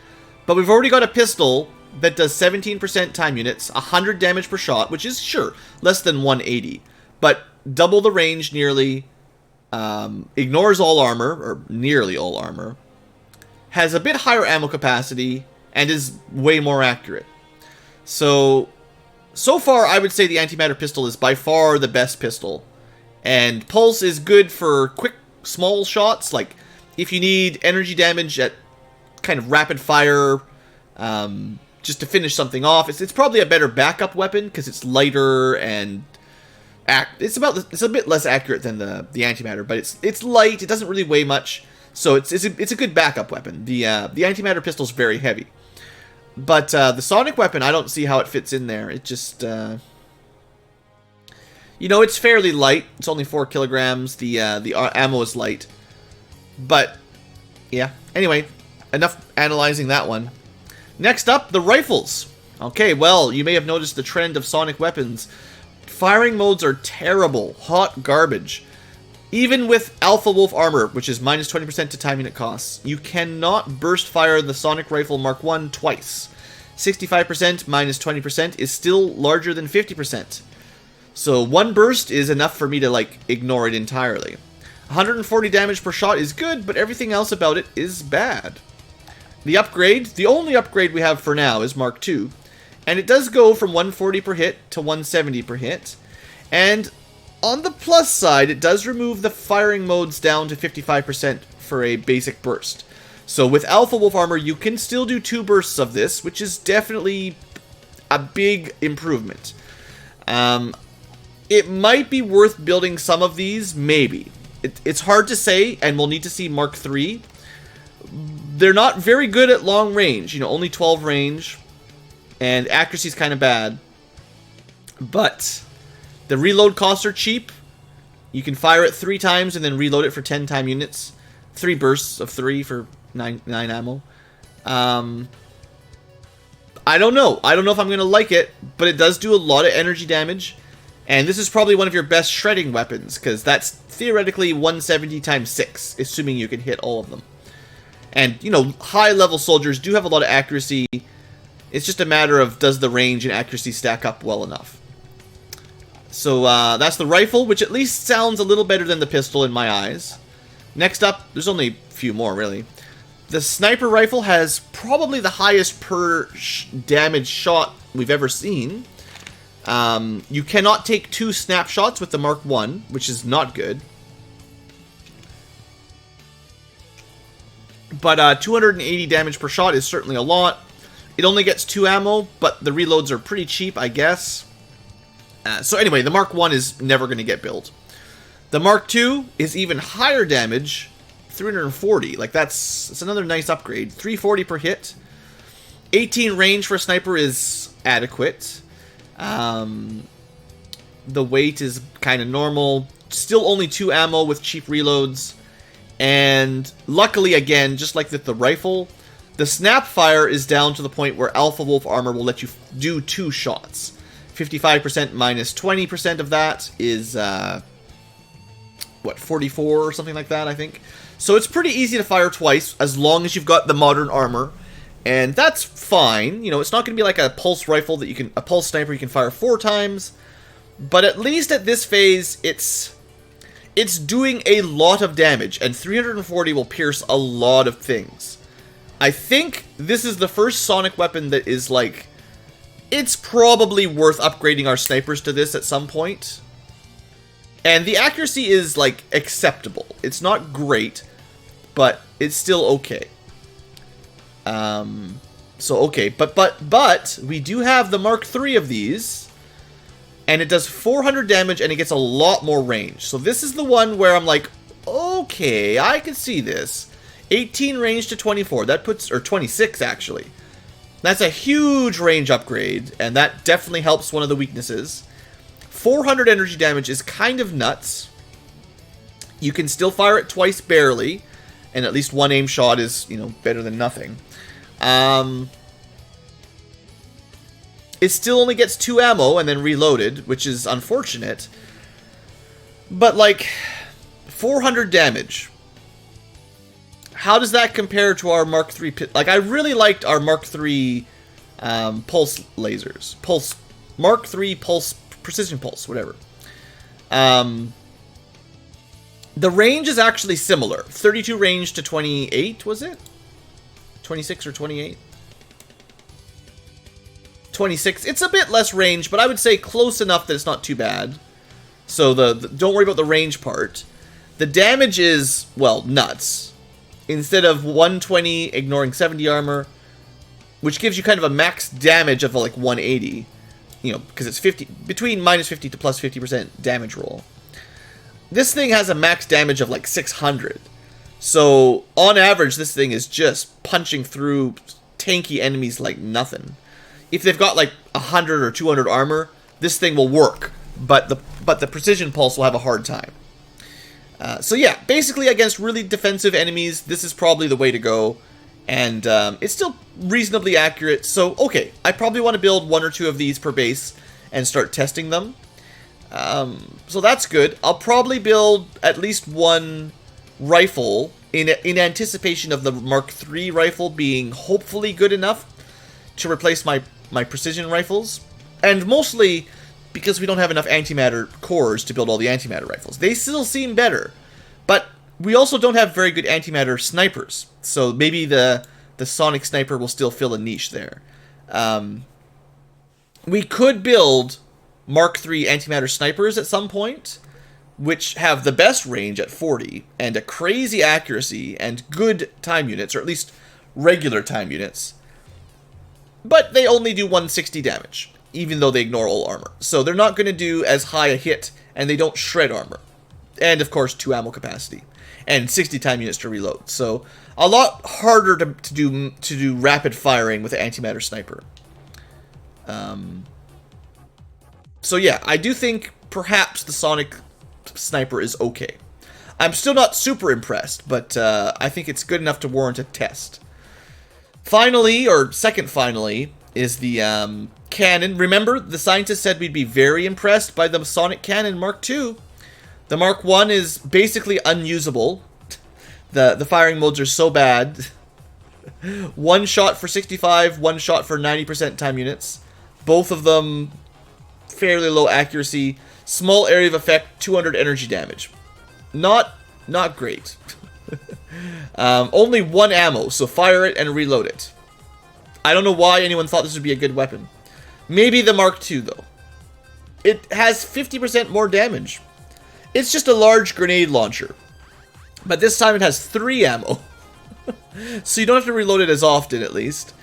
But we've already got a pistol that does 17% time units, 100 damage per shot, which is, sure, less than 180. But double the range nearly, ignores all armor, or nearly all armor, has a bit higher ammo capacity, and is way more accurate. So far, I would say the antimatter pistol is by far the best pistol. And Pulse is good for quick, small shots, like if you need energy damage at kind of rapid fire, just to finish something off. It's probably a better backup weapon because it's lighter and it's a bit less accurate than the antimatter, but it's light. It doesn't really weigh much, so it's a good backup weapon. The antimatter pistol is very heavy, but the Sonic weapon, I don't see how it fits in there. It just it's fairly light. It's only 4 kilograms. The ammo is light. But, yeah. Anyway, enough analyzing that one. Next up, the rifles. Okay, well, you may have noticed the trend of Sonic weapons. Firing modes are terrible. Hot garbage. Even with Alpha Wolf armor, which is minus 20% to time unit costs, you cannot burst fire the Sonic Rifle Mark I twice. 65% minus 20% is still larger than 50%. So 1 burst is enough for me to, ignore it entirely. 140 damage per shot is good, but everything else about it is bad. The only upgrade we have for now is Mark II, and it does go from 140 per hit to 170 per hit. And on the plus side, it does remove the firing modes down to 55% for a basic burst. So with Alpha Wolf armor, you can still do 2 bursts of this, which is definitely a big improvement. It might be worth building some of these, maybe. It's hard to say, and we'll need to see Mark III. They're not very good at long range, only 12 range, and accuracy's kind of bad. But the reload costs are cheap. You can fire it 3 times and then reload it for 10 time units. 3 bursts of 3 for 9 ammo. I don't know. I don't know if I'm going to like it, but it does do a lot of energy damage. And this is probably one of your best shredding weapons, because that's theoretically 170 times 6, assuming you can hit all of them. And, you know, high-level soldiers do have a lot of accuracy. It's just a matter of does the range and accuracy stack up well enough. So that's the rifle, which at least sounds a little better than the pistol in my eyes. Next up, there's only a few more, really. The sniper rifle has probably the highest per damage shot we've ever seen. You cannot take 2 snapshots with the Mark 1, which is not good. But 280 damage per shot is certainly a lot. It only gets 2 ammo, but the reloads are pretty cheap, I guess. So anyway, the Mark 1 is never going to get built. The Mark 2 is even higher damage, 340. Like, that's another nice upgrade. 340 per hit. 18 range for a sniper is adequate. The weight is kind of normal. Still only 2 ammo with cheap reloads. And luckily, again, just like with the rifle, the snap fire is down to the point where Alpha Wolf armor will let you do 2 shots. 55% minus 20% of that is, what, 44 or something like that, I think. So it's pretty easy to fire twice as long as you've got the modern armor. And that's fine. You know, it's not going to be like a pulse rifle that you can, a pulse sniper you can fire 4 times. But at least at this phase, it's doing a lot of damage, and 340 will pierce a lot of things. I think this is the first sonic weapon that is like, it's probably worth upgrading our snipers to this at some point. And the accuracy is like acceptable. It's not great, but it's still okay. So okay, but we do have the Mark III of these. And it does 400 damage, and it gets a lot more range. So this is the one where I'm like, okay, I can see this. 18 range to 24. That puts, or 26 actually. That's a huge range upgrade, and that definitely helps one of the weaknesses. 400 energy damage is kind of nuts. You can still fire it twice barely, and at least 1 aim shot is, you know, better than nothing. It still only gets 2 ammo and then reloaded, which is unfortunate. But, like, 400 damage. How does that compare to our Mark III? Like, I really liked our Mark III pulse lasers. Mark III pulse, precision pulse, whatever. The range is actually similar. 32 range to 28, was it? 26 or 28? 26. It's a bit less range, but I would say close enough that it's not too bad. So don't worry about the range part. The damage is, well, nuts. Instead of 120, ignoring 70 armor, which gives you kind of a max damage of like 180. You know, because it's 50, between minus 50 to plus 50% damage roll. This thing has a max damage of like 600. So, on average, this thing is just punching through tanky enemies like nothing. If they've got like 100 or 200 armor, this thing will work, but the precision pulse will have a hard time. So yeah, basically against really defensive enemies, this is probably the way to go, and it's still reasonably accurate. So okay, I probably want to build 1 or 2 of these per base and start testing them. So that's good. I'll probably build at least 1 rifle in anticipation of the Mark III rifle being hopefully good enough to replace my precision rifles, and mostly because we don't have enough antimatter cores to build all the antimatter rifles. They still seem better, but we also don't have very good antimatter snipers, so maybe the sonic sniper will still fill a niche there. We could build Mark III antimatter snipers at some point, which have the best range at 40, and a crazy accuracy, and good time units, or at least regular time units. But they only do 160 damage, even though they ignore all armor. So they're not going to do as high a hit, and they don't shred armor. And, of course, 2 ammo capacity. And 60 time units to reload. So a lot harder to do rapid firing with an antimatter sniper. So yeah, I do think perhaps the sonic sniper is okay. I'm still not super impressed, but I think it's good enough to warrant a test. Finally, or second finally, is the cannon. Remember, the scientists said we'd be very impressed by the sonic cannon Mark II. The Mark I is basically unusable. The firing modes are so bad One shot for 65, one shot for 90% time units. Both of them fairly low accuracy. Small area of effect, 200 energy damage. Not great. Only one ammo, so fire it and reload it. I don't know why anyone thought this would be a good weapon. Maybe the Mark II, though. It has 50% more damage. It's just a large grenade launcher. But this time it has 3 ammo. So you don't have to reload it as often, at least.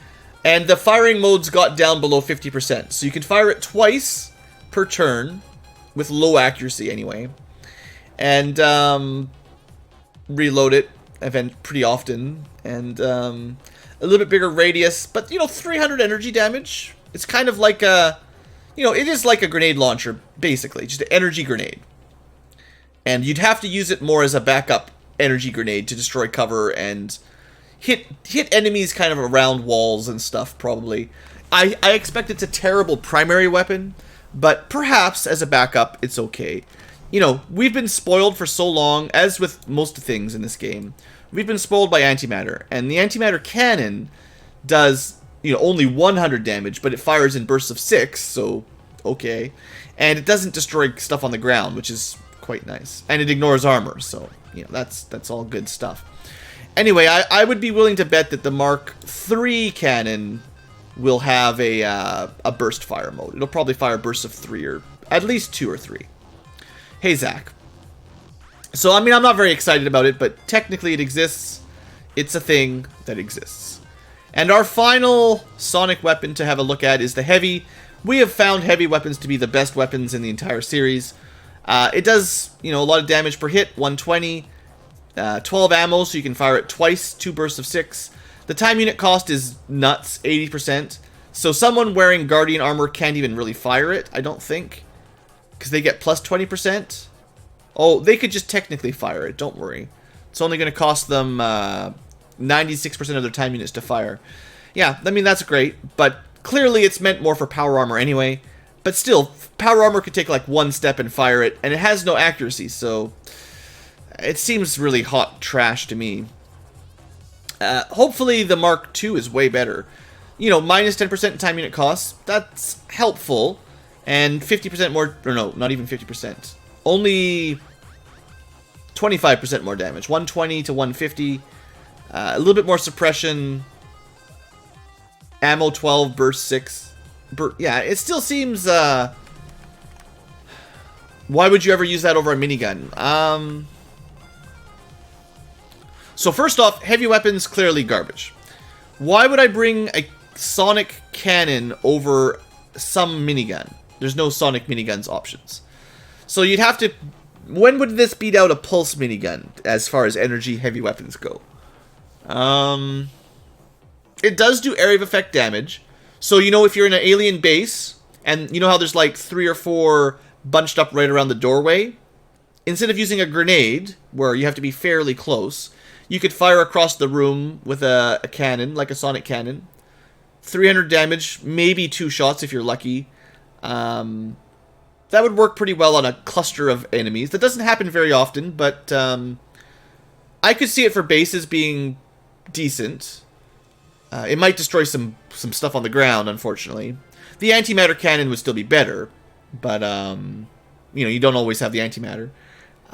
And the firing modes got down below 50%. So you can fire it twice per turn. With low accuracy, anyway. And reload it pretty often. And a little bit bigger radius. But, 300 energy damage. It's kind of like a... it is like a grenade launcher, basically. Just an energy grenade. And you'd have to use it more as a backup energy grenade to destroy cover and hit enemies kind of around walls and stuff, probably. I expect it's a terrible primary weapon, but perhaps as a backup, it's okay. We've been spoiled for so long, as with most things in this game. We've been spoiled by antimatter, and the antimatter cannon does, only 100 damage, but it fires in bursts of 6, so okay. And it doesn't destroy stuff on the ground, which is quite nice. And it ignores armor, so, that's all good stuff. Anyway, I would be willing to bet that the Mark III cannon will have a burst fire mode. It'll probably fire bursts of 3, or at least 2 or 3. Hey, Zach. So, I'm not very excited about it, but technically it exists. It's a thing that exists. And our final sonic weapon to have a look at is the heavy. We have found heavy weapons to be the best weapons in the entire series. It does, a lot of damage per hit, 120. 12 ammo, so you can fire it twice, 2 bursts of 6. The time unit cost is nuts, 80%. So someone wearing Guardian armor can't even really fire it, I don't think. Because they get plus 20%. Oh, they could just technically fire it, don't worry. It's only going to cost them 96% of their time units to fire. Yeah, that's great, but clearly it's meant more for power armor anyway. But still, power armor could take like one step and fire it, and it has no accuracy, so... It seems really hot trash to me. Hopefully the Mark II is way better. Minus 10% in time unit costs. That's helpful. And 50% more... Or no, not even 50%. Only 25% more damage. 120 to 150. A little bit more suppression. Ammo 12, burst 6. Yeah, it still seems... Why would you ever use that over a minigun? So first off, heavy weapons, clearly garbage. Why would I bring a sonic cannon over some minigun? There's no sonic miniguns options. So you'd have to... When would this beat out a pulse minigun, as far as energy heavy weapons go? It does do area of effect damage. So, if you're in an alien base, and you know how there's like 3 or 4 bunched up right around the doorway? Instead of using a grenade, where you have to be fairly close... You could fire across the room with a cannon, like a sonic cannon. 300 damage, maybe 2 shots if you're lucky. That would work pretty well on a cluster of enemies. That doesn't happen very often, but I could see it for bases being decent. It might destroy some stuff on the ground, unfortunately. The antimatter cannon would still be better, but you don't always have the antimatter.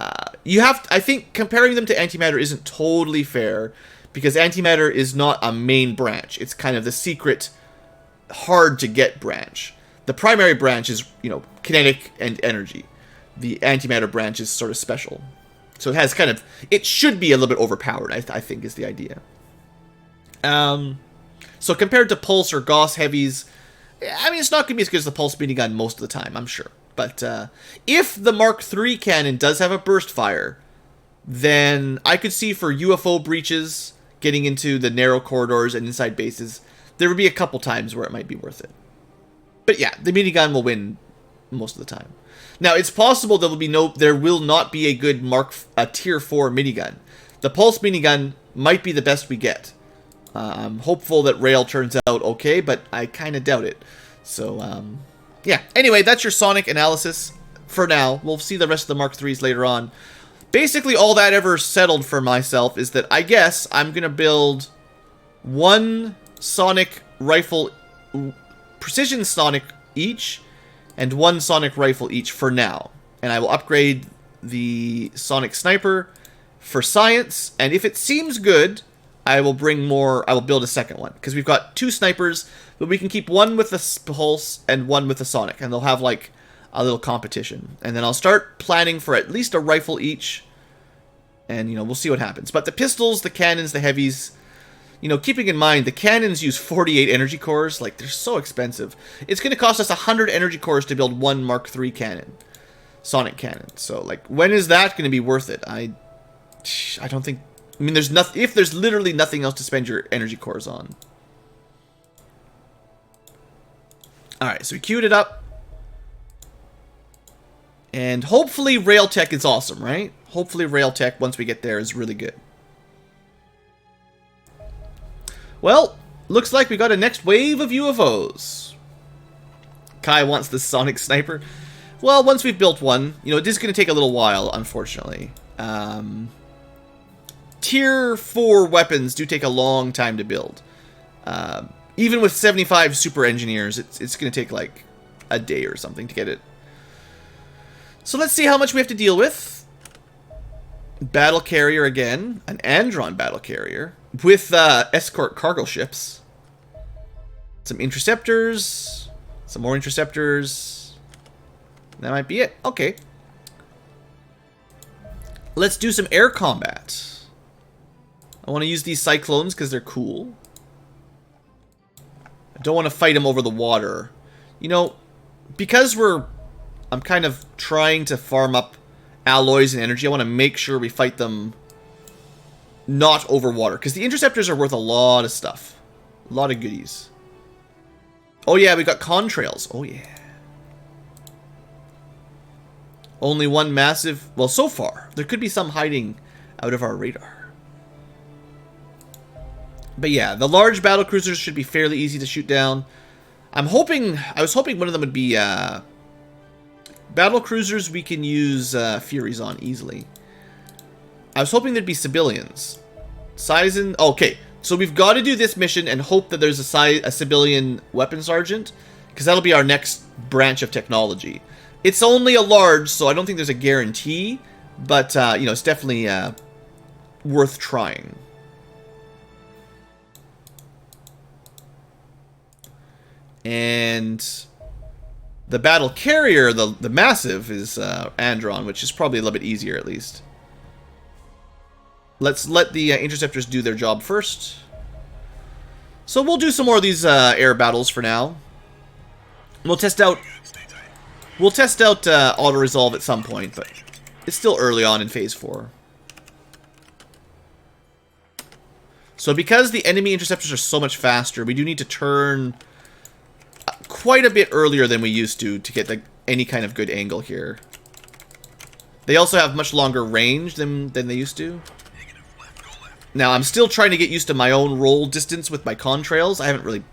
I think comparing them to antimatter isn't totally fair, because antimatter is not a main branch. It's kind of the secret, hard to get branch. The primary branch is, kinetic and energy. The antimatter branch is sort of special. So it has it should be a little bit overpowered, I think is the idea. So compared to Pulse or Gauss heavies, it's not going to be as good as the Pulse minigun most of the time, I'm sure. But if the Mark III cannon does have a burst fire, then I could see for UFO breaches, getting into the narrow corridors and inside bases, there would be a couple times where it might be worth it. But yeah, the minigun will win most of the time. Now, it's possible there will not be a good Tier 4 minigun. The Pulse minigun might be the best we get. I'm hopeful that Rail turns out okay, but I kind of doubt it. So, yeah. Anyway, that's your Sonic analysis for now. We'll see the rest of the Mark IIIs later on. Basically, all that ever settled for myself is that I guess I'm going to build 1 sonic rifle, precision sonic each, and 1 sonic rifle each for now. And I will upgrade the sonic sniper for science, and if it seems good, I will bring more. I will build a second one, because we've got 2 snipers, but we can keep 1 with the pulse and 1 with the sonic, and they'll have like a little competition. And then I'll start planning for at least a rifle each, and you know, we'll see what happens. But the pistols, the cannons, the heavies, you know, keeping in mind the cannons use 48 energy cores, like they're so expensive. It's going to cost us 100 energy cores to build 1 Mark III cannon, sonic cannon. So like, when is that going to be worth it? I don't think. I mean, there's nothing. If there's literally nothing else to spend your energy cores on. All right, so we queued it up, and hopefully rail tech is awesome, right? Hopefully rail tech, once we get there, is really good. Well, looks like we got a next wave of UFOs. Kai wants the sonic sniper. Well, once we've built one, you know, it is going to take a little while, unfortunately. Tier 4 weapons do take a long time to build. Even with 75 super engineers, it's going to take like a day or something to get it. So let's see how much we have to deal with. Battle carrier again. An Andron battle carrier. With escort cargo ships. Some interceptors. Some more interceptors. That might be it. Okay. Let's do some air combat. I want to use these cyclones because they're cool. I don't want to fight them over the water. You know, because I'm kind of trying to farm up alloys and energy, I want to make sure we fight them not over water, because the interceptors are worth a lot of stuff. A lot of goodies. Oh yeah, we got contrails. Oh yeah. Only 1 massive... Well, so far. There could be some hiding out of our radar. But yeah, the large battle cruisers should be fairly easy to shoot down. I was hoping one of them would be battle cruisers we can use Furies on easily. I was hoping there'd be civilians. Sizen... Okay, so we've got to do this mission and hope that there's a civilian weapon sergeant, because that'll be our next branch of technology. It's only a large, so I don't think there's a guarantee, but you know, it's definitely worth trying. And the battle carrier, the massive, is Andron, which is probably a little bit easier at least. Let's let the interceptors do their job first. So we'll do some more of these air battles for now. We'll test out auto resolve at some point, but it's still early on in phase 4. So because the enemy interceptors are so much faster, we do need to turn quite a bit earlier than we used to get any kind of good angle here. They also have much longer range than they used to. Now, I'm still trying to get used to my own roll distance with my contrails. I haven't really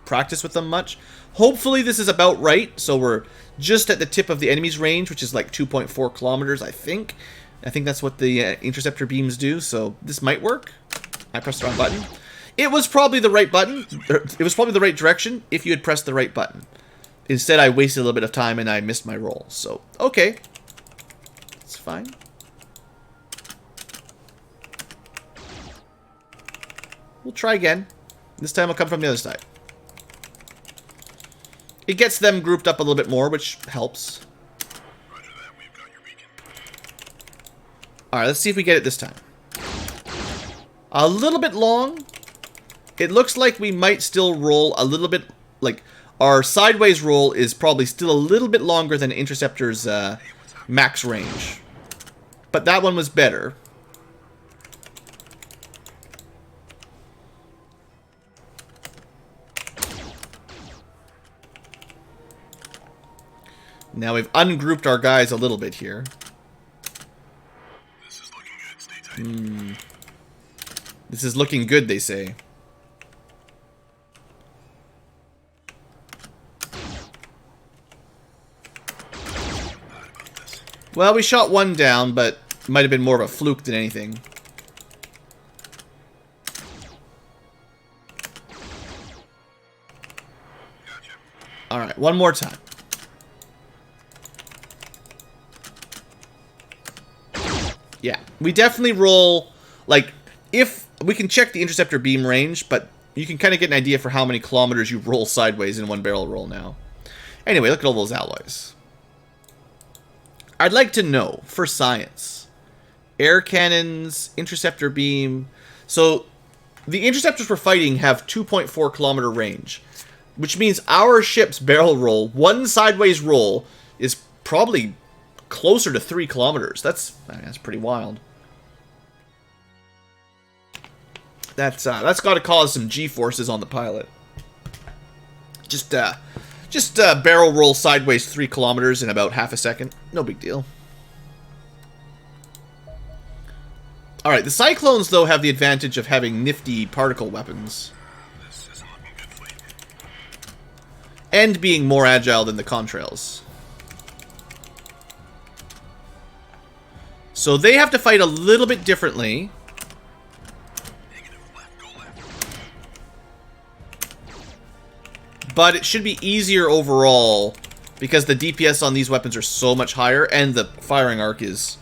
practiced with them much. Hopefully this is about right, so we're just at the tip of the enemy's range, which is like 2.4 kilometers, I think. I think that's what the interceptor beams do, so this might work. I pressed the wrong button. It was probably the right button. It was probably the right direction if you had pressed the right button. Instead, I wasted a little bit of time and I missed my roll. So, okay. It's fine. We'll try again. This time I'll come from the other side. It gets them grouped up a little bit more, which helps. Alright, let's see if we get it this time. A little bit long. It looks like we might still roll a little bit, like, our sideways roll is probably still a little bit longer than Interceptor's max range. But that one was better. Now we've ungrouped our guys a little bit here. This is looking good. Stay tight. This is looking good, they say. Well, we shot one down, but it might have been more of a fluke than anything. Alright, one more time. Yeah, we definitely roll, like, if we can check the interceptor beam range, but you can kind of get an idea for how many kilometers you roll sideways in one barrel roll now. Anyway, look at all those alloys. I'd like to know, for science, air cannons, interceptor beam. So, the interceptors we're fighting have 2.4 kilometer range, which means our ship's barrel roll, one sideways roll, is probably closer to 3 kilometers. That's pretty wild. That's got to cause some G-forces on the pilot. Just barrel roll sideways 3 kilometers in about half a second. No big deal. Alright, the Cyclones, though, have the advantage of having nifty particle weapons. This isn't looking good, fleet. And being more agile than the contrails. So they have to fight a little bit differently. Negative left, go left. But it should be easier overall because the DPS on these weapons are so much higher and the firing arc is,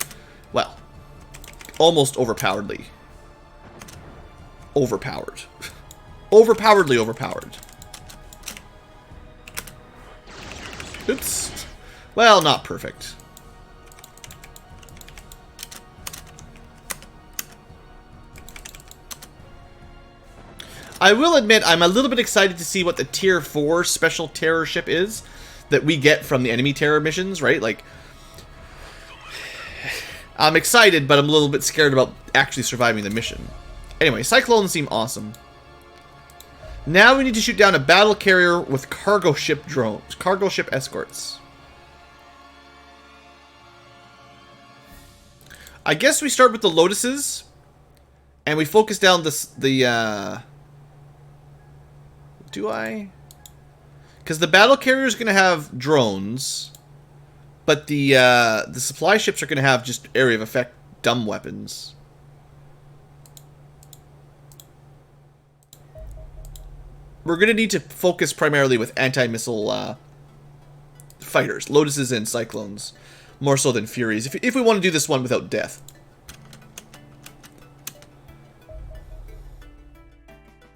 well, almost overpoweredly. Overpowered. Overpoweredly overpowered. Oops. Well, not perfect. I will admit, I'm a little bit excited to see what the Tier 4 special terror ship is that we get from the enemy terror missions, right? Like, I'm excited, but I'm a little bit scared about actually surviving the mission. Anyway, Cyclones seem awesome. Now we need to shoot down a battle carrier with cargo ship drones, cargo ship escorts. I guess we start with the Lotuses, and we focus down do I? Because the battle carrier is going to have drones, but the supply ships are going to have just area of effect dumb weapons. We're going to need to focus primarily with anti-missile fighters, Lotuses and Cyclones, more so than Furies, if we want to do this one without death.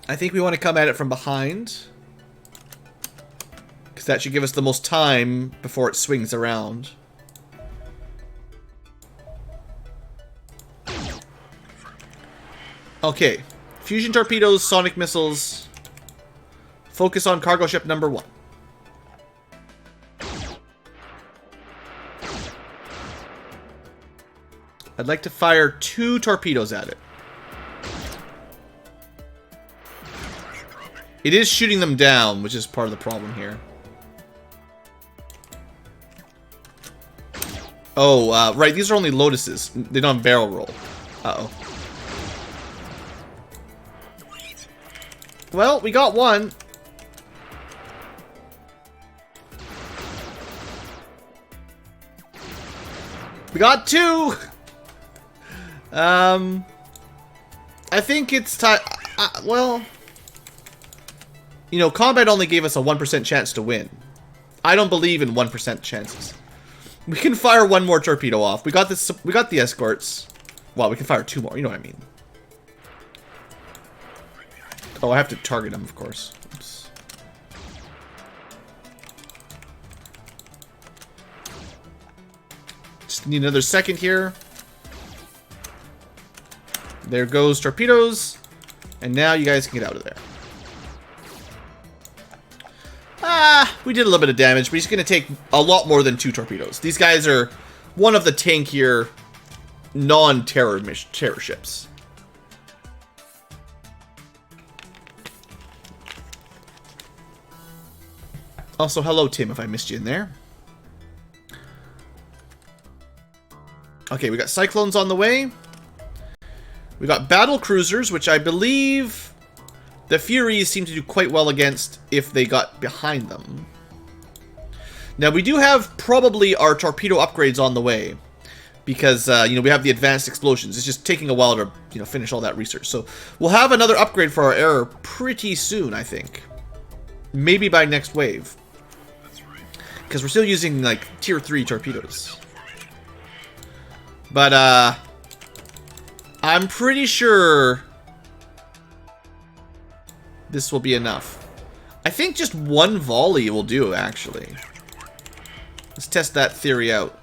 I think we want to come at it from behind, because that should give us the most time before it swings around. Okay, fusion torpedoes, sonic missiles. Focus on cargo ship number 1. I'd like to fire 2 torpedoes at it. It is shooting them down, which is part of the problem here. Oh, right, these are only Lotuses. They don't have barrel roll. Uh-oh. Well, we got one. We got 2! I think it's time... well... You know, combat only gave us a 1% chance to win. I don't believe in 1% chances. We can fire 1 more torpedo off. We got this. We got the escorts. Well, we can fire 2 more. You know what I mean. Oh, I have to target them, of course. Oops. Just need another second here. There goes torpedoes. And now you guys can get out of there. We did a little bit of damage, but he's going to take a lot more than 2 torpedoes. These guys are one of the tankier, non-terror ships. Also, hello, Tim, if I missed you in there. Okay, we got Cyclones on the way. We got battle cruisers, which I believe... the Furies seem to do quite well against if they got behind them. Now, we do have probably our torpedo upgrades on the way. Because, you know, we have the advanced explosions. It's just taking a while to, you know, finish all that research. So, we'll have another upgrade for our error pretty soon, I think. Maybe by next wave. Because we're still using, like, tier 3 torpedoes. But, I'm pretty sure this will be enough. I think just one volley will do, actually. Let's test that theory out.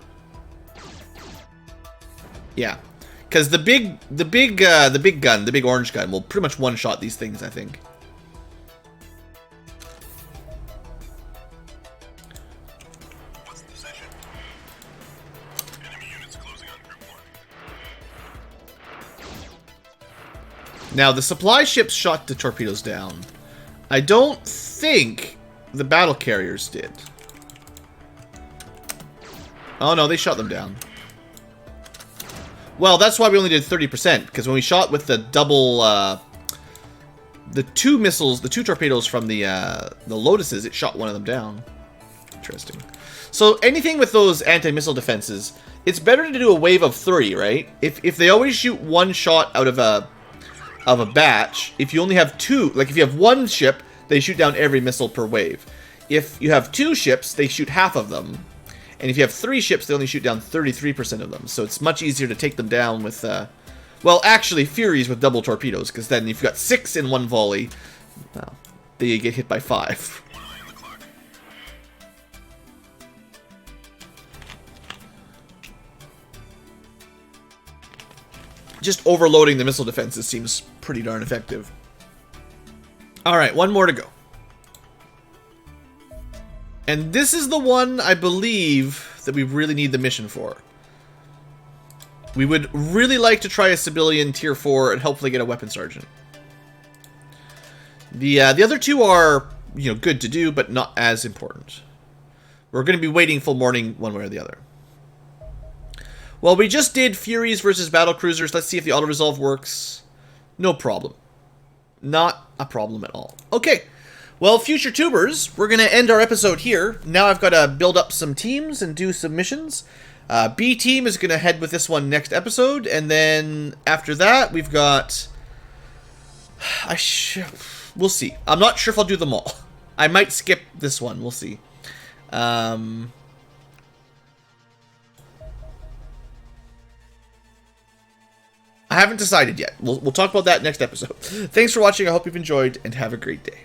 Yeah. Because the big orange gun will pretty much one-shot these things, I think. What's the position? Enemy units closing on group 1. Now, the supply ships shot the torpedoes down. I don't think the battle carriers did. Oh, no, they shot them down. Well, that's why we only did 30%, because when we shot with the double, the two missiles, the two torpedoes from the Lotuses, it shot one of them down. Interesting. So anything with those anti-missile defenses, it's better to do a wave of 3, right? If they always shoot one shot out of a batch, if you only have 2, like if you have one ship, they shoot down every missile per wave. If you have 2 ships, they shoot half of them. And if you have 3 ships, they only shoot down 33% of them. So it's much easier to take them down with, well, actually, Furies with double torpedoes. Because then if you've got 6 in one volley, well, they get hit by 5. Just overloading the missile defenses seems pretty darn effective. Alright, one more to go. And this is the one, I believe, that we really need the mission for. We would really like to try a civilian tier 4 and hopefully get a weapon sergeant. The other two are, you know, good to do, but not as important. We're going to be waiting full morning one way or the other. Well, we just did Furies versus battle cruisers. Let's see if the auto-resolve works. No problem. Not a problem at all. Okay. Well, future tubers, we're going to end our episode here. Now I've got to build up some teams and do some missions. B team is going to head with this one next episode. And then after that, we've got... We'll see. I'm not sure if I'll do them all. I might skip this one. We'll see. I haven't decided yet. We'll talk about that next episode. Thanks for watching. I hope you've enjoyed, and have a great day.